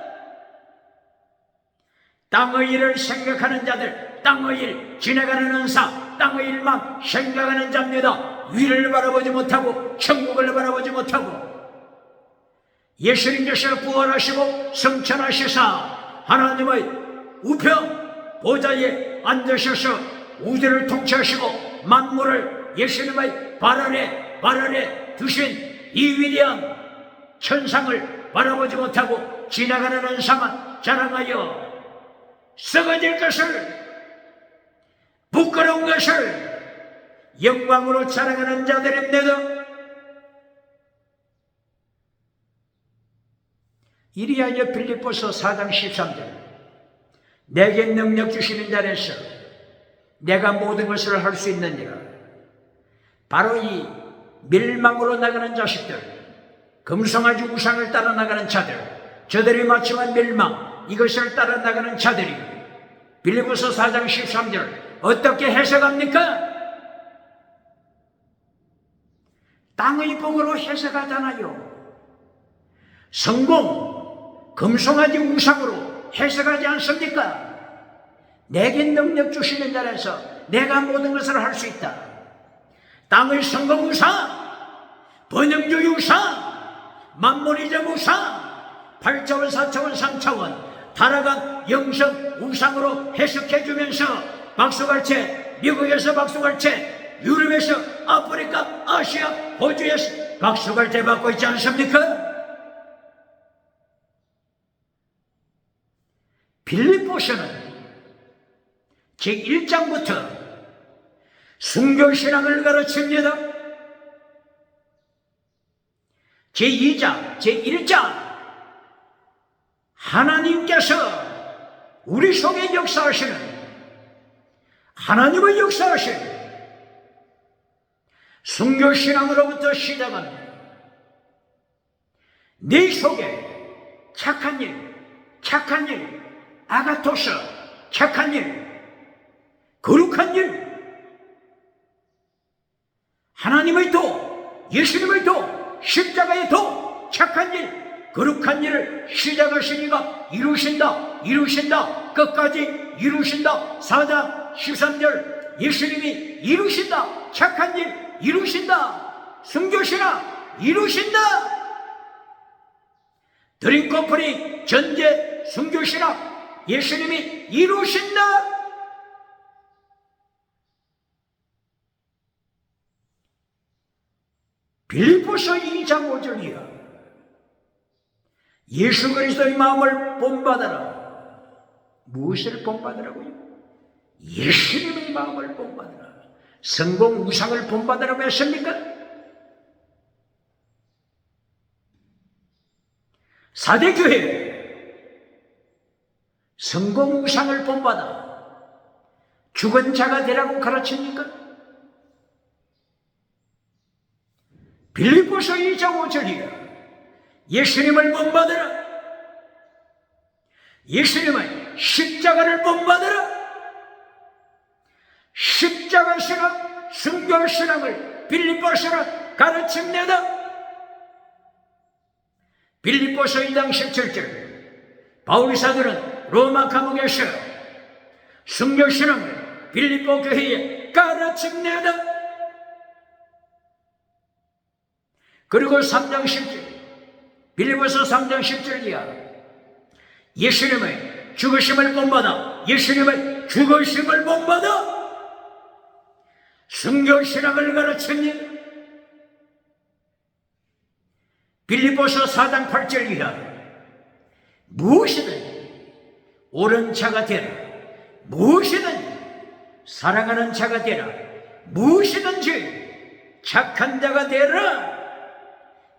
땅의 일을 생각하는 자들, 땅의 일, 지나가는 은사, 땅의 일만 생각하는 자입니다. 위를 바라보지 못하고 천국을 바라보지 못하고 예수님께서 부활하시고 승천하시사 하나님의 우편 보좌에 앉으셔서 우주를 통치하시고 만물을 예수님의 발 아래 두신 이 위대한 천상을 바라보지 못하고 지나가는 은사만 자랑하여 썩어질 것을, 부끄러운 것을 영광으로 자랑하는 자들입니다. 이리하여 빌립보서 4장 13절 내게 능력 주시는 자에서 내가 모든 것을 할 수 있느니라. 바로 이 멸망으로 나가는 자식들, 금송아지 우상을 따라 나가는 자들, 저들이 마침한 멸망, 이것을 따라 나가는 자들이 빌립보서 4장 13절 어떻게 해석합니까? 땅의 복으로 해석하잖아요. 성공, 금송아지 우상으로 해석하지 않습니까? 내게 능력 주시는 자라서 내가 모든 것을 할 수 있다. 땅의 성공 우상, 번영주의 우상, 만물이적 우상, 8차원, 4차원, 3차원 타락한 영성 우상으로 해석해주면서 박수갈채, 미국에서 박수갈채, 유럽에서 아프리카, 아시아, 호주에서 박수갈채 받고 있지 않습니까? 빌립보서는 제1장부터 순교신앙을 가르칩니다. 제2장, 제1장 하나님께서 우리 속에 역사하시는 하나님의 역사하시는 순교신앙으로부터 시작합니다. 네 속에 착한 일, 아가토스, 착한 일, 거룩한 일, 하나님의 도, 예수님의 도, 십자가의 도, 착한 일, 거룩한 일을 시작하시니까 이루신다, 끝까지 이루신다. 4장 13절 예수님이 이루신다, 착한 일 이루신다, 순교신앙 이루신다. 드림커플이 전제 순교신앙 예수님이 이루신다. 빌립보서 2장 5절이야. 예수 그리스도의 마음을 본받아라. 무엇을 본받으라고요? 예수님의 마음을 본받아라. 성공 우상을 본받으라고 했습니까? 사대교회 성공 우상을 본받아 죽은 자가 되라고 가르칩니까? 빌립보서 2장 5절이야. 예수님을 본받으라. 예수님의 십자가를 본받으라. 십자가 신앙, 순교 신앙을 빌립보서는 가르칩니다. 빌립보서 2장 17절 바울 사도는 로마 감옥에서 순교 신앙을 빌립보 교회에 가르칩니다. 그리고 3장 10절 빌립보서 3장 10절이야. 예수님의 죽으심을 본받아, 예수님의 죽으심을 본받아 순교신앙을 가르칩니다. 빌립보서 4장 8절이야. 무엇이든지 옳은 자가 되라, 무엇이든지 사랑하는 자가 되라, 무엇이든지 착한 자가 되라.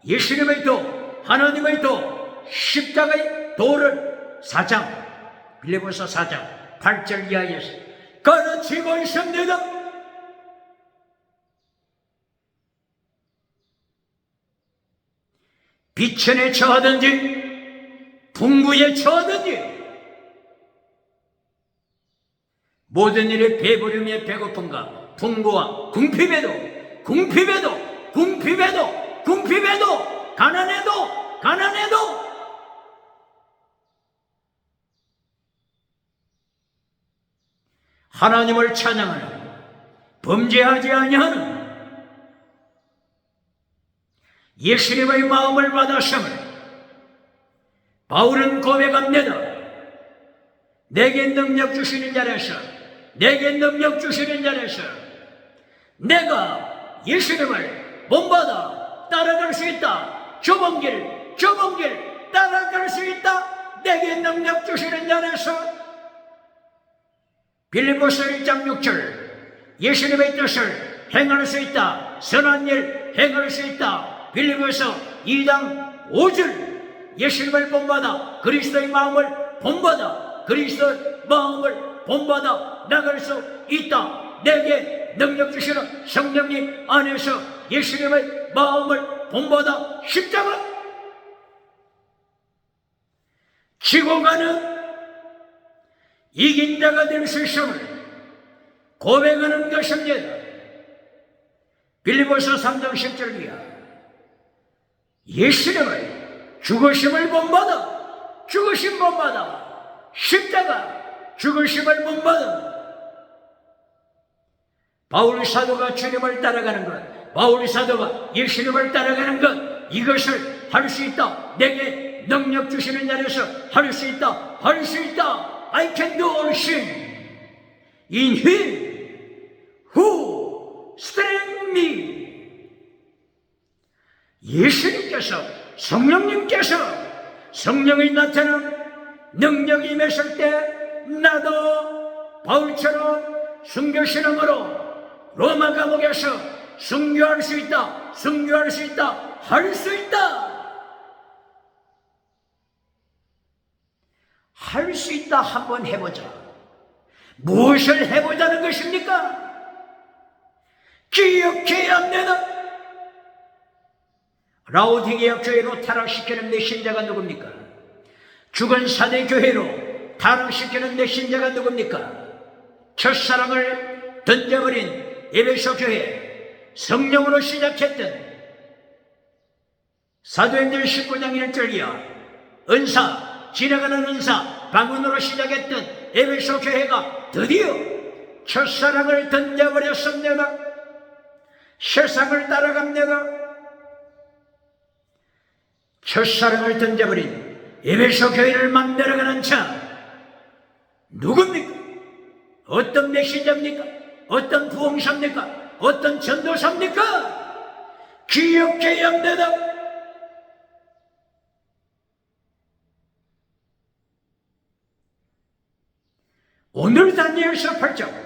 예수님의 도, 하나님의 도, 십자가의 도를 4장 빌립보서 4장 8절 이하에서 가르치고 있습니다. 비천에 처하든지 풍부에 처하든지 모든 일에 배부름에 배고픔과 풍부와 궁핍에도 가난해도 하나님을 찬양하는 범죄하지 아니하는 예수님의 마음을 받았음을 바울은 고백합니다. 내게 능력 주시는 자라서 내가 예수님을 본받아 따라갈 수 있다. 좁은 길 따라갈 수 있다. 내게 능력 주시는 자라서 빌립보서 1장 6절 예수님의 뜻을 행할 수 있다. 선한 일 행할 수 있다. 빌립보서 2장 5절 예수님을 본받아 그리스도의 마음을 본받아 나갈 수 있다. 내게 능력 주시는 성령님 안에서 예수님의 마음을 본받아 십자가 지고 가는 이긴 자가 될 수 있음을 고백하는 것입니다. 빌립보서 3장 10절 이하 예수님의 죽으심을 본받아 십자가 죽으심을 본받아 바울 사도가 주님을 따라가는 것, 바울 사도가 예수님을 따라가는 것, 이것을 할 수 있다. 내게 능력 주시는 자에서 할 수 있다. I can do all things in Him who strengthens me. 예수님께서 성령이 나타난 능력이 임했을 때 나도 바울처럼 순교신앙으로 로마 감옥에서 순교할 수 있다. 할 수 있다. 한번 해보자. 무엇을 해보자는 것입니까? 기억해야 합니다. 라오디게아 교회로 타락시키는 메신저가 누굽니까? 죽은 사대 교회로 타락시키는 메신저가 누굽니까? 첫사랑을 던져버린 에베소 교회, 성령으로 시작했던 사도행전 19장 1절 이하 은사, 지나가는 은사, 방언으로 시작했던 에베소 교회가 드디어 첫사랑을 던져버렸습니다. 세상을 따라갑니다. 첫사랑을 던져버린 에베소 교회를 만들어가는 자 누굽니까? 어떤 메시저입니까? 어떤 부흥사입니까? 어떤 전도사입니까? 기억해야 합니다. 오늘 다니엘서 8장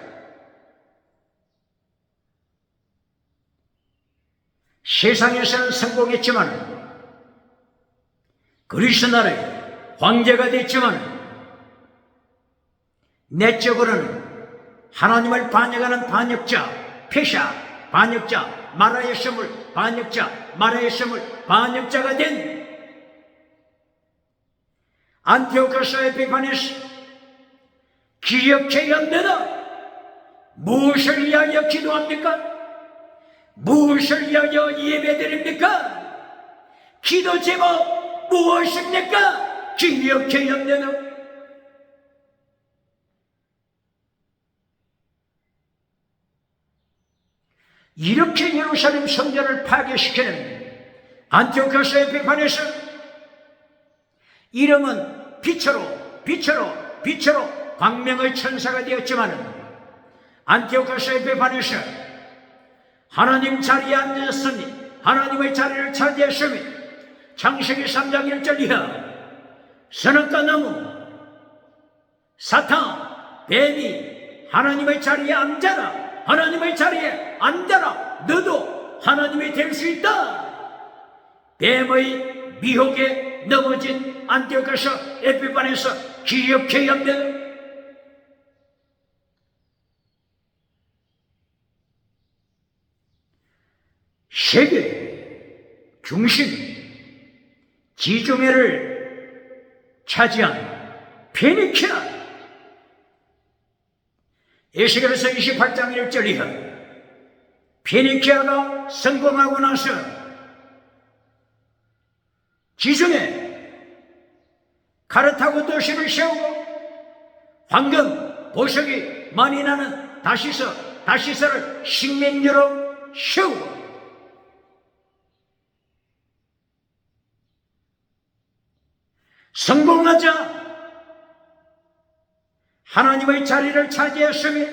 세상에서는 성공했지만 그리스도 나라의 황제가 됐지만 내적으로는 하나님을 반역하는 반역자, 폐샤, 반역자, 마라의 선물, 반역자가 된 안티오코스 에피파네스 기억해야 합니다. 무엇을 위하여 기도합니까? 무엇을 위하여 예배드립니까? 기도 제목 무엇입니까? 기억해야 합니다. 이렇게 예루살렘 성전을 파괴시키는 안티오코스 에피파네스 이름은 빛으로 광명의 천사가 되었지만 안티오코스 에피파네스 하나님 자리에 앉았으니 하나님의 자리를 차지했으니 창세기 3장 1절 이하 선악과 나무 사탄 뱀이 하나님의 자리에 앉아라 너도 하나님이 될 수 있다. 뱀의 미혹에 위에 넘어진 안티오코스 에피파네스 기억해야 합니다. 세계 중심 지중해를 차지한 페니키아, 에스겔서 28장 1절 이하 페니키아가 성공하고 나서 지중해 가르타고 도시를 세우고 황금 보석이 많이 나는 다시서를 식민지로 세우고 성공하자 하나님의 자리를 차지했으며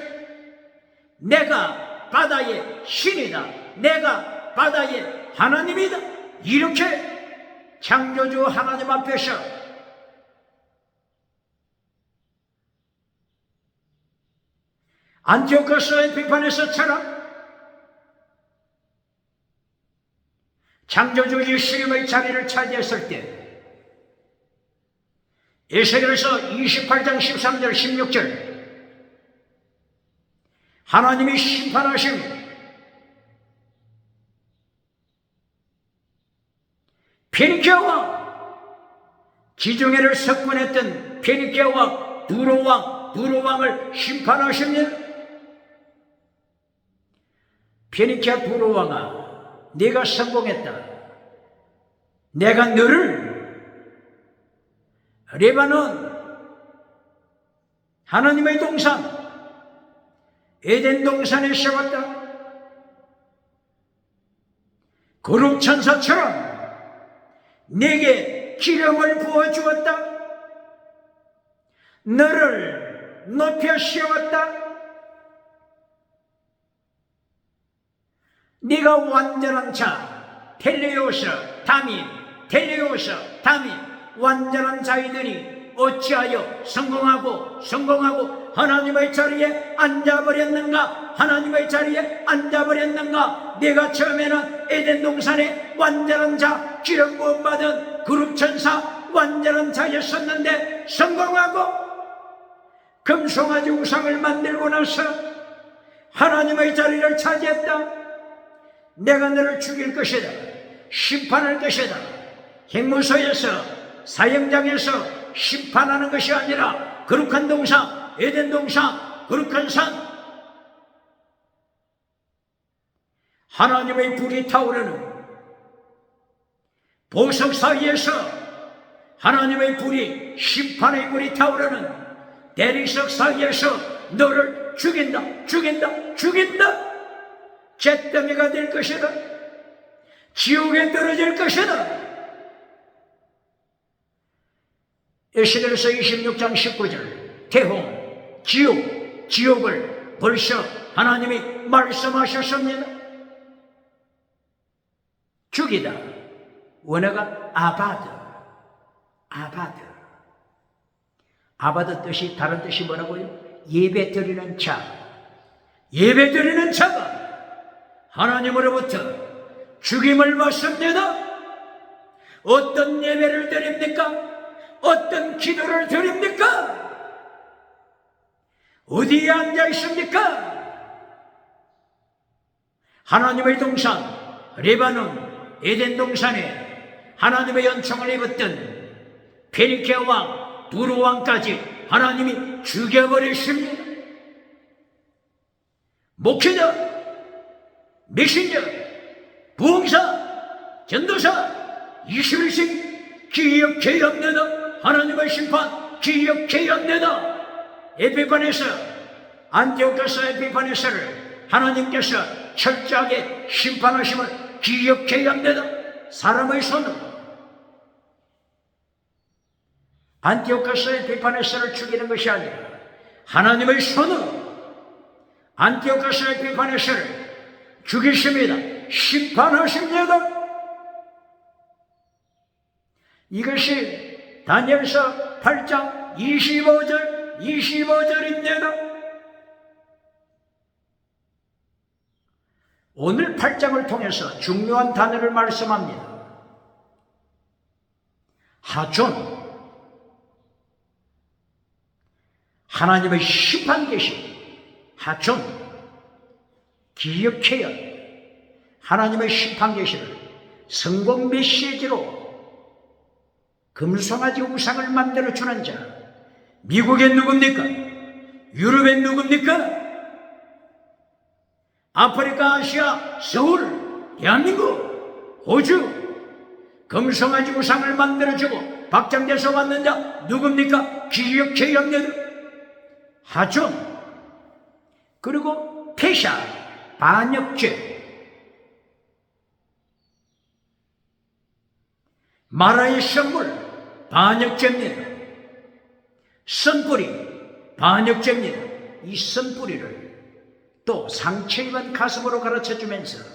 내가 바다의 신이다, 내가 바다의 하나님이다, 이렇게 창조주 하나님 앞에서 안티오코스 에피파네스처럼 창조주 예수님의 자리를 차지했을 때 에스겔서 28장 13절 16절 하나님이 심판하심 페니키아와 지중해를 석권했던 페니키아와 두로왕을 심판하십니다. 페니키아 두로왕아, 네가 성공했다. 내가 너를 레바논 하나님의 동산 에덴 동산에 세웠다. 거룩 천사처럼 내게 기름을 부어주었다. 너를 높여 세웠다. 네가 완전한 자 텔레오스 다민 완전한 자이더니 어찌하여 성공하고 하나님의 자리에 앉아버렸는가? 하나님의 자리에 앉아버렸는가? 내가 처음에는 에덴 동산에 완전한 자 기름 부음 받은 그룹 천사 완전한 자였었는데 성공하고 금송아지 우상을 만들고 나서 하나님의 자리를 차지했다. 내가 너를 죽일 것이다. 심판할 것이다. 행무소에서 사형장에서 심판하는 것이 아니라 거룩한 동산 에덴 동산 거룩한 산 하나님의 불이 타오르는 보석 사이에서 하나님의 불이 심판의 불이 타오르는 대리석 사이에서 너를 죽인다. 잿더미가 될 것이다. 지옥에 떨어질 것이다. 에스겔서 26장 19절 태홍 지옥을 벌써 하나님이 말씀하셨습니다. 죽이다. 원어가 아바드 뜻이 다른 뜻이 뭐라고요? 예배 드리는 자. 예배 드리는 자가 하나님으로부터 죽임을 받습니다. 어떤 예배를 드립니까? 어떤 기도를 드립니까? 어디에 앉아 있습니까? 하나님의 동산 레바논 에덴 동산에 하나님의 연총을 입었던 페니키아 왕 두로 왕까지 하나님이 죽여버리십니다. 목회자, 메신저, 부흥사, 전도사 21세기 기억해야 합니다. 하나님의 심판 기억해야 합니다. 에피파네스 안티오코스 에피파네스를 하나님께서 철저하게 심판하심을 기억해야 합니다. 사람의 손으로 안티오코스 에피파네스를 죽이는 것이 아니라 하나님의 손으로 안티오코스 에피파네스를 죽이십니다. 심판하십니다. 이것이 다니엘서 8장 25절입니다. 오늘 8장을 통해서 중요한 단어를 말씀합니다. 하존, 하나님의 심판 계시, 하존, 기억해야 하나님의 심판 계시를 성공 메시지로 금송아지 우상을 만들어주는 자, 미국엔 누굽니까? 유럽엔 누굽니까? 아프리카, 아시아, 서울, 대한민국, 호주, 금송아지 우상을 만들어주고 박장대소 받는 자 누굽니까? 기억해야 합니다. 하존, 그리고 폐샤, 반역죄, 마라의 선물, 반역죄입니다. 선뿌리, 반역죄입니다. 이 선뿌리를 또 상처 입은 가슴으로 가르쳐주면서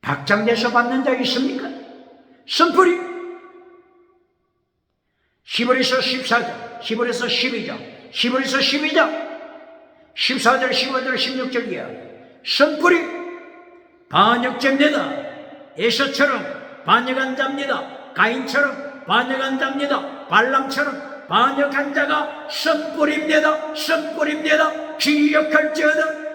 박장대소 받는 자 있습니까? 선뿌리, 히브리서 14장, 히브리서 12장, 히브리서 12장, 14절, 15절, 16절 이하 선뿌리, 반역죄입니다. 에서처럼 반역한 자입니다. 가인처럼 반역한 자입니다. 발람처럼 반역한 자가 선뿌리입니다. 선뿌리입니다. 기억할지어다.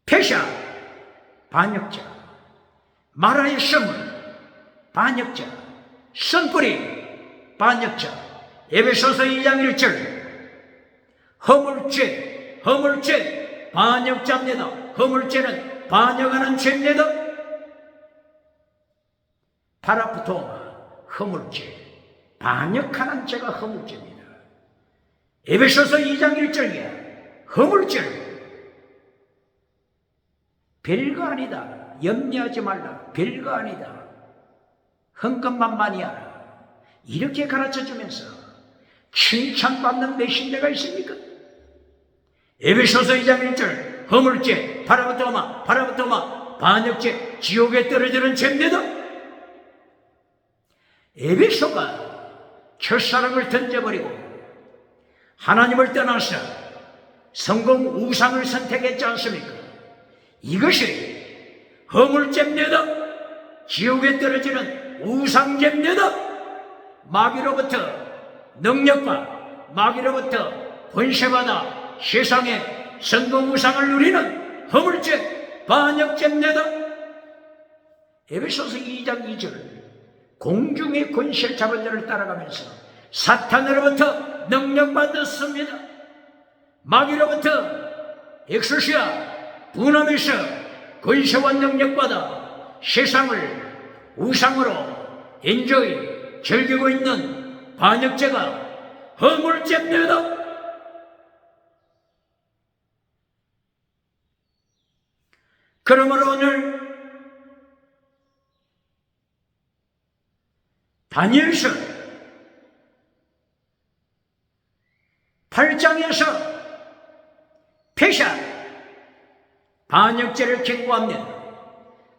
폐샤, 반역자, 마라의 선물, 반역자, 선뿌리, 반역자. 에베소서 2장 1절, 허물죄, 허물죄, 반역자입니다. 허물죄는 반역하는 죄입니다. 파라프토마, 허물죄, 반역하는 죄가 허물죄입니다. 에베소서 2장 1절이야. 허물죄를 별거 아니다. 염려하지 말라. 별거 아니다. 헌금만 많이 하라. 이렇게 가르쳐주면서 칭찬받는 메신저가 있습니까? 에베소서 2장 1절, 허물죄, 파라부토마, 파라부토마, 반역죄, 지옥에 떨어지는 죄입니다. 에베소가 첫사랑을 던져버리고 하나님을 떠나서 성공 우상을 선택했지 않습니까? 이것이 허물죄입니다. 지옥에 떨어지는 우상죄입니다. 마귀로부터 능력과 마귀로부터 권세받아 세상에 성공 우상을 누리는 허물죄, 반역죄입니다. 에베소서 2장 2절, 공중의 권세를 잡은 자를 따라가면서 사탄으로부터 능력받았습니다. 마귀로부터 엑소시아, 분함에서 권세와 능력받아 세상을 우상으로 엔조이, 즐기고 있는 반역죄가 허물죄입니다. 그러므로 오늘 다니엘서 8장에서 폐샤, 반역죄를 경고합니다.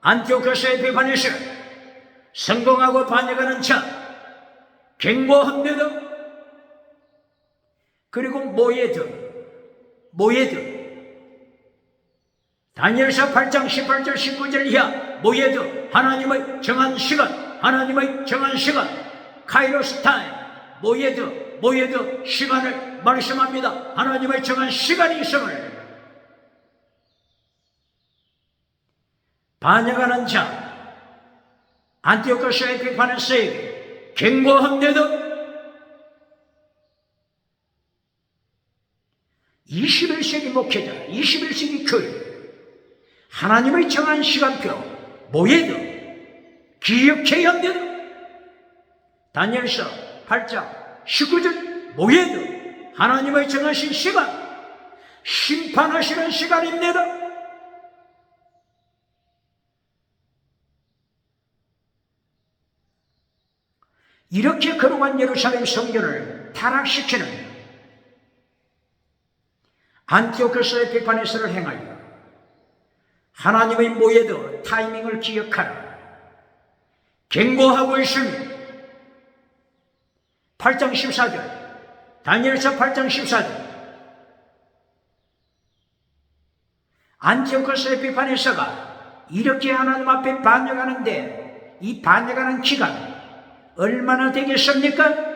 안티오코스의 비판에서 성공하고 반역하는 자 경고합니다. 그리고 모예드 다니엘서 8장 18절 19절 이하 모예드, 하나님의 정한 시간, 하나님의 정한 시간, 카이로스 타임, 모예드 시간을 말씀합니다. 하나님의 정한 시간이 있음을 반역하는 자 안티오코스의 비판에서에게 경고합니다. 21세기 목회자, 21세기 교회, 하나님의 정한 시간표 모예드 기억해야 합니다. 다니엘서 8장 19절 모예드, 하나님의 정하신 시간, 심판하시는 시간입니다. 이렇게 거룩한 예루살렘 성전을 타락시키는 안티오코스의 비판에서를 행하여 하나님의 모예드 타이밍을 기억하라 경고하고 있습니다. 8장 14절, 다니엘서 8장 14절, 안티오코스 에피파네스가 이렇게 하나님 앞에 반역하는데 이 반역하는 기간 얼마나 되겠습니까?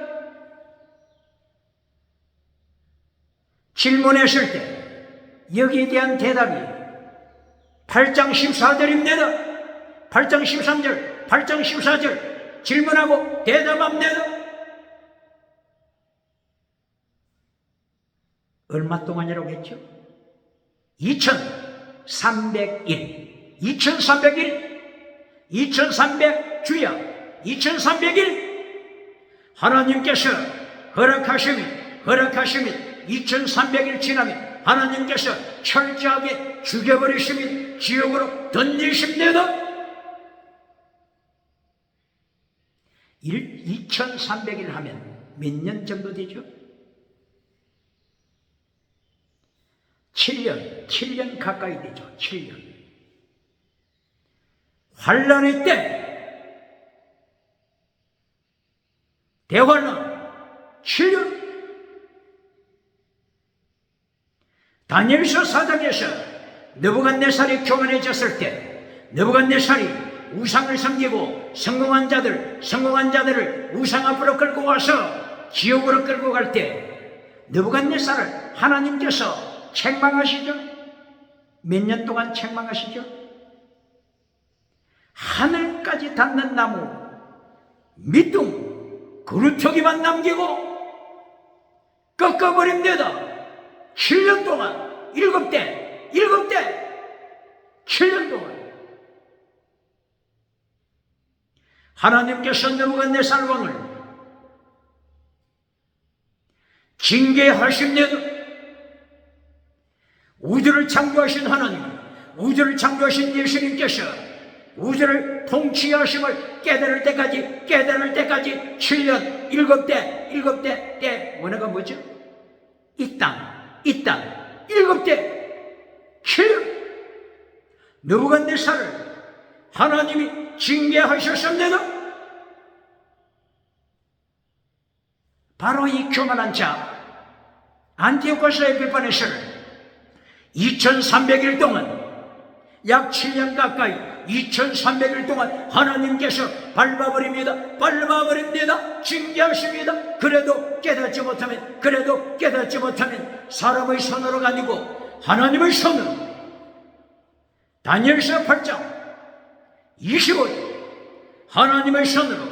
질문했을 때 여기에 대한 대답이 8장 14절입니다. 8장 13절, 8장 14절 질문하고 대답합니다. 얼마 동안이라고 했죠? 2300일, 2300 주야, 2300일 하나님께서 허락하심이 2300일 지나면 하나님께서 철저하게 죽여버리시면 지옥으로 던지십니다. 2300일 하면 몇 년 정도 되죠? 7년 가까이 되죠. 7년. 환란의 때, 대환란 7년. 다니엘서 4장에서 느부갓네살이 교만해졌을 때 느부갓네살이 우상을 섬기고 성공한 자들을 우상 앞으로 끌고 와서 지옥으로 끌고 갈 때 느부갓네살을 하나님께서 책망하시죠? 몇 년 동안 책망하시죠? 하늘까지 닿는 나무 밑둥 그루터기만 남기고 꺾어버립니다. 7년 동안 7대 7년 동안 하나님께서 느부갓네살 왕을 징계하십니다. 우주를 창조하신 하나님, 우주를 창조하신 예수님께서 우주를 통치하심을 깨달을 때까지 7년 7대 때 원어가 뭐죠? 이 땅 7대 7년 느부갓네살을 하나님이 징계하셨습니다. 바로 이 교만한 자 안티오코스 에피파네스를 2300일 동안 약 7년 가까이 2300일 동안 하나님께서 밟아버립니다. 징계하십니다. 그래도 깨닫지 못하면 사람의 손으로가 아니고 하나님의 손으로 다니엘서 8장 25절 하나님의 손으로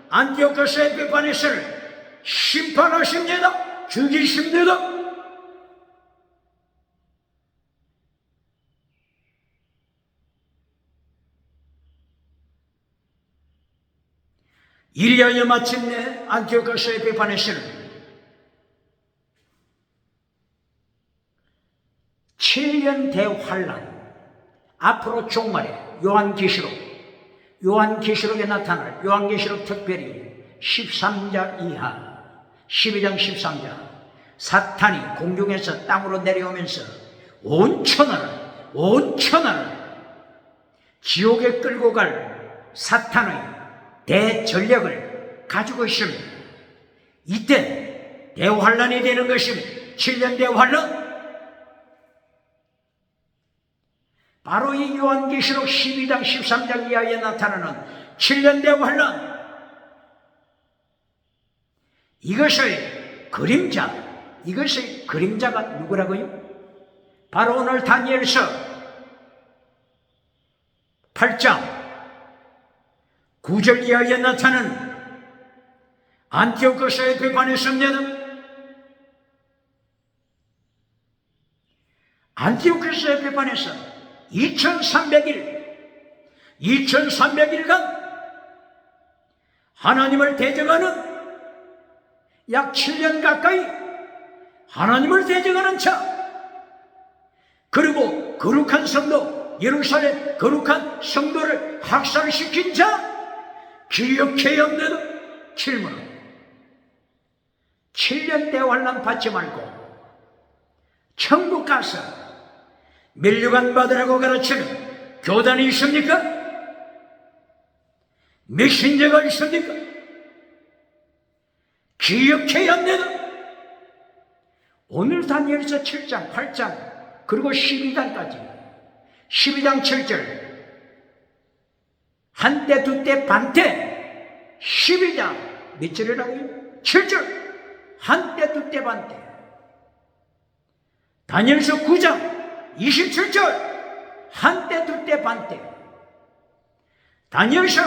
안티오코스 에피파네스를 심판하십니다. 죽이십니다. 이리하여 마침내 안티오코스 에피파네스는 7년 대환란 앞으로 종말에 요한계시록에 나타날 요한계시록 특별히 13장 이하 12장 13장 사탄이 공중에서 땅으로 내려오면서 온 천하를 지옥에 끌고 갈 사탄의 대전력을 가지고 있습니다. 이때 대환란이 되는 것입니다. 7년 대환란. 바로 이 요한계시록 12장 13장 이하에 나타나는 7년 대환란. 이것의 그림자가 누구라고요? 바로 오늘 다니엘서 8장 9절 이하에 나타나는 안티오코스 에피파네스입니다. 안티오코스 에피파네스 2300일간 하나님을 대적하는 약 7년 가까이 하나님을 대적하는 자, 그리고 거룩한 성도 예루살렘 거룩한 성도를 학살시킨 자 기억해야 합니다. 질문은 7년 대환란 받지 말고 천국 가서 면류관 받으라고 가르치는 교단이 있습니까? 메신저가 있습니까? 기억해야 합니다. 오늘 다니엘서 7장 8장 그리고 12장까지 12장 7절 한때 두때 반때 12장 몇 절이라고요? 7절 한때 두때 반때 다니엘서 9장 27절 한때 두때 반때 다니엘서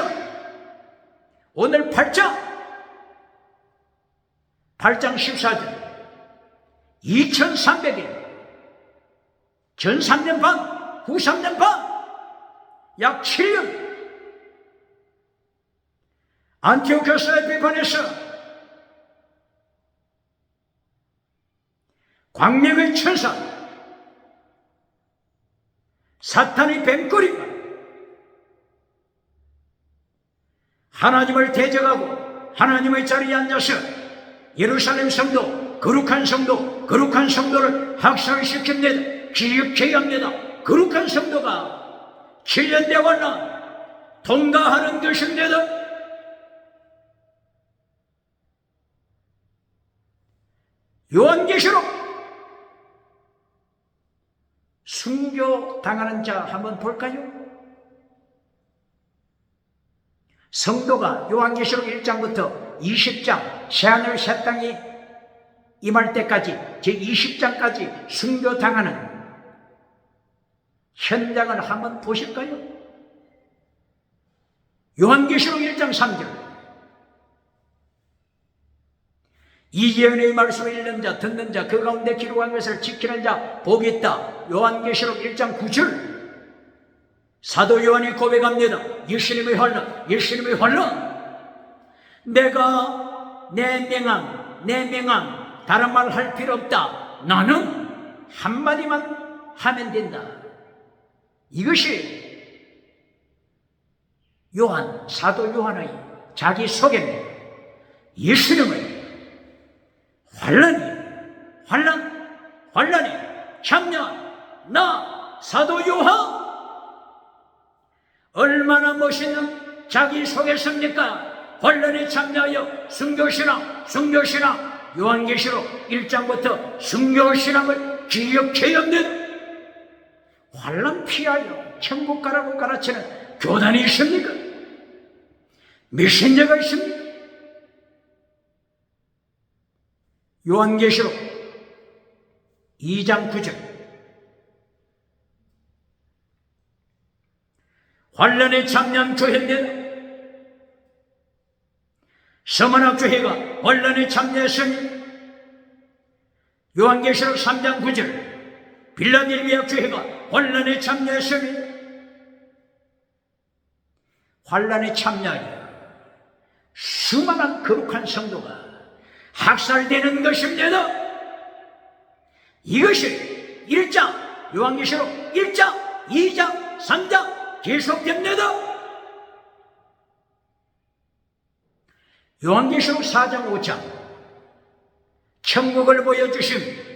오늘 8장 14절 2300일 전 3년 반, 후 3년 반, 약 7년 안티오코스의 비판에서 광명의 천사 사탄의 뱀꼬리가 하나님을 대적하고 하나님의 자리에 앉아서 예루살렘 성도, 거룩한 성도를 학살시킵니다. 기억해야 합니다. 거룩한 성도가 7년 대환란 통과하는 것입니다. 요한계시록 순교 당하는 자 한번 볼까요? 성도가 요한계시록 1장부터 20장 새하늘 새 땅이 임할 때까지 제20장까지 순교 당하는 현장을 한번 보실까요? 요한계시록 1장 3절 이제은의 말씀을 읽는 자, 듣는 자, 그 가운데 기록한 것을 지키는 자 복이 있다. 요한계시록 1장 9절 사도 요한이 고백합니다. 예수님의 환란 내가 내 명함 다른 말 할 필요 없다. 나는 한마디만 하면 된다. 이것이 사도 요한의 자기 소개입니다. 예수님의 환란이 참여 나 사도 요한 얼마나 멋있는 자기 소개서입니까? 환란에 참여하여 순교신앙 요한계시록 1장부터 순교신앙을 기억해야 합니다. 환란 피하여 천국 가라고 가르치는 교단이 있습니까? 메신저가 있습니까? 요한계시록 2장 9절 환란에 참여한 교회입니다. 서머나 교회가 환란에 참여했으니 요한계시록 3장 9절 빌라델비아 교회가 환란에 참여했으니 환란에 참여하여 수많은 거룩한 성도가 학살되는 것입니다. 이것이 1장 요한계시록 1장 2장 3장 계속됩니다. 요한계시록 4장 5장 천국을 보여주심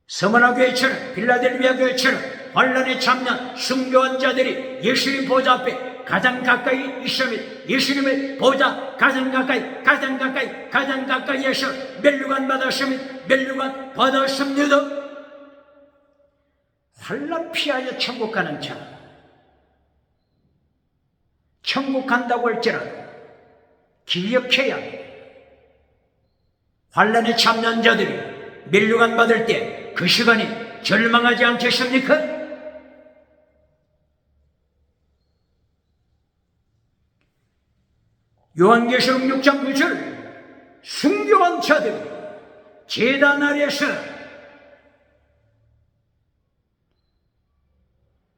서머나 교회처럼 빌라델비아 교회처럼 환란에 참여한 순교한 자들이 예수님 보좌 앞에 가장 가까이 있으면 예수님의 보좌 가장 가까이에서 멸류관 받았으면 멸류관 받았습니다. 환란 피하여 천국 가는 자 천국 간다고 할지라도 기억해야 합니다. 환란에 참여한 자들이 멸류관 받을 때 그 시간이 절망하지 않겠습니까? 요한계시록 6장 9절 순교한 자들이 제단 아래에서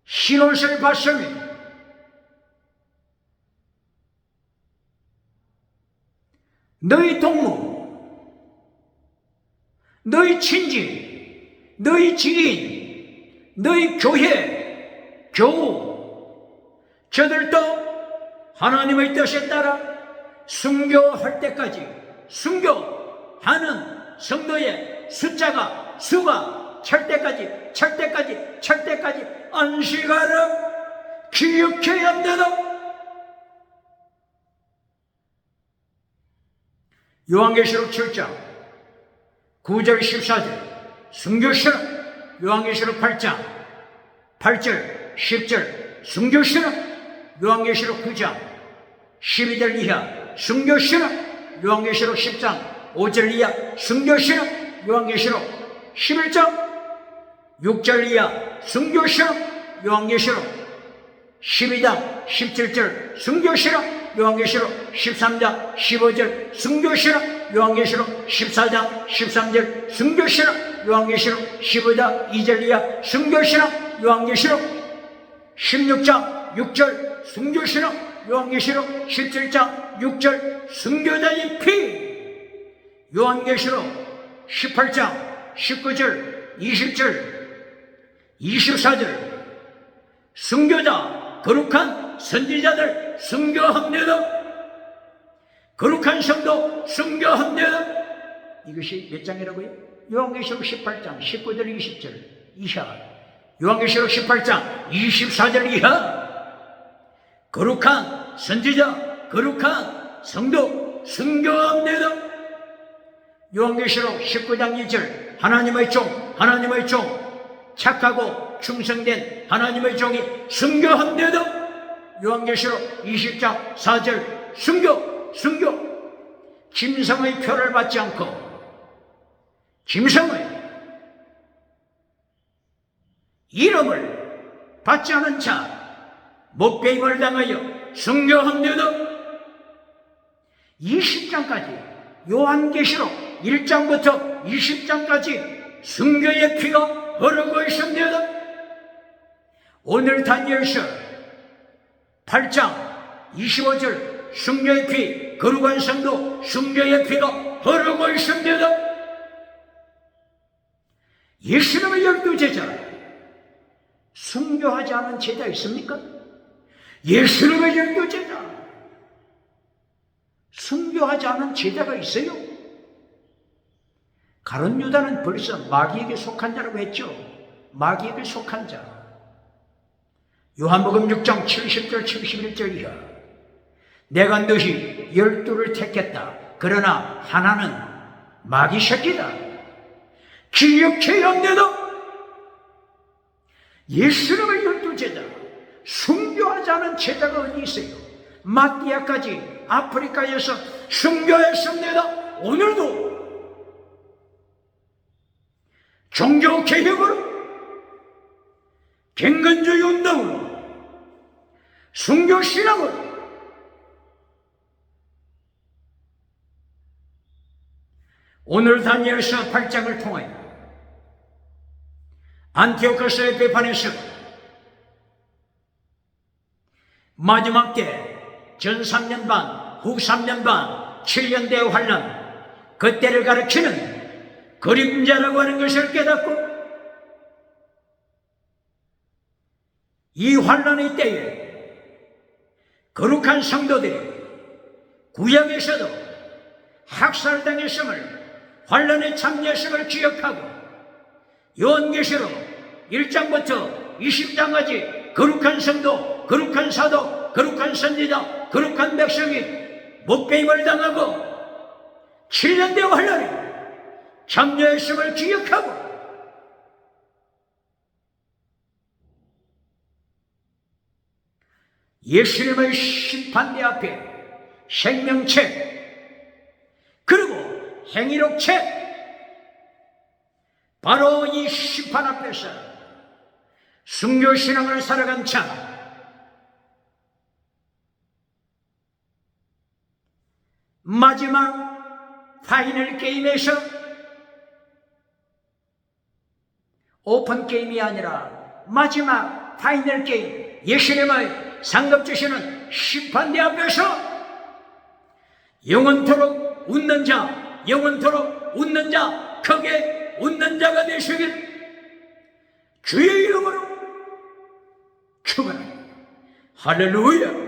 흰옷을 봤으니 너희 동무, 너희 친지, 너희 지인, 너희 교회, 교우 저들도 하나님의 뜻에 따라 순교할 때까지 순교하는 성도의 수가 찰 때까지 안식하라 기억해야 합니다. 요한계시록 7장 9절 14절 순교신앙 요한계시록 8장 8절, 10절 순교신앙 요한계시록 9장 12절 이하 순교신앙 요한계시록 10장 5절 이하 순교신앙 요한계시록 11장 6절 이하 순교신앙 요한계시록 12장 17절 순교신앙 요한계시록 13장 15절 순교신앙 요한계시록 14장 13절 순교신앙 요한계시록 15장 2절 이하 순교신앙 요한계시록 16장 6절 순교신앙 요한계시록 17장 6절 순교자의 피 요한계시록 18장 19절 20절 24절 순교자 거룩한 선지자들 순교합니다. 거룩한 성도 순교합니다. 이것이 몇 장이라고요? 요한계시록 18장 19절 20절 이하 요한계시록 18장 24절 이하 거룩한 선지자 거룩한 성도 순교합니다. 요한계시록 19장 2절 하나님의 종 착하고 충성된 하나님의 종이 순교합니다. 요한계시록 20장 4절 순교 짐승의 표를 받지 않고 짐승의 이름을 받지 않은 자 목배임을 당하여 순교합니다. 20장까지 요한계시록 1장부터 20장까지 순교의 피가 흐르고 있습니다. 오늘 다니엘서 8장 25절 순교의 피 거룩한 성도 순교의 피가 흐르고 있습니다. 예수님의 12제자 순교하지 않은 제자 있습니까? 예수님의 12제자 순교하지 않은 제자가 있어요? 가룟 유다는 벌써 마귀에게 속한 자라고 했죠. 마귀에게 속한 자. 요한복음 6장 70절 71절 이하 내가 너희 12를 택했다. 그러나 하나는 마귀 새끼다. 기억해야 합니다. 예수님의 12제자 순교하지 않은 제자가 어디 있어요? 마띠아까지 아프리카에서 순교했습니다. 오늘도 종교개혁으로 갱건주의 운동으로 순교신앙으로 오늘 다니엘서 8장을 통하여 안티오코스의 배판에서 마지막 때 전 3년 반, 후 3년 반, 7년 대의 환란 그때를 가르치는 그림자라고 하는 것을 깨닫고 이 환란의 때에 거룩한 성도들이 구약에서도 학살당했음을 환란에 참여했음을 기억하고 요한계시록 1장부터 20장까지 거룩한 성도, 거룩한 사도, 거룩한 선지자, 거룩한 백성이 목배임을 당하고 7년 대 환란에 참여했음을 기억하고 예수님의 심판대 앞에 생명책 그리고 행위록책 바로 이 심판 앞에서 순교신앙을 살아간 자 마지막 파이널 게임에서 오픈 게임이 아니라 마지막 파이널 게임 예수님의 상급 주시는 심판대 앞에서 영원토록 웃는 자 영원토록 웃는 자 크게 웃는 자가 되시길 주의 이름으로 축원합니다. 할렐루야.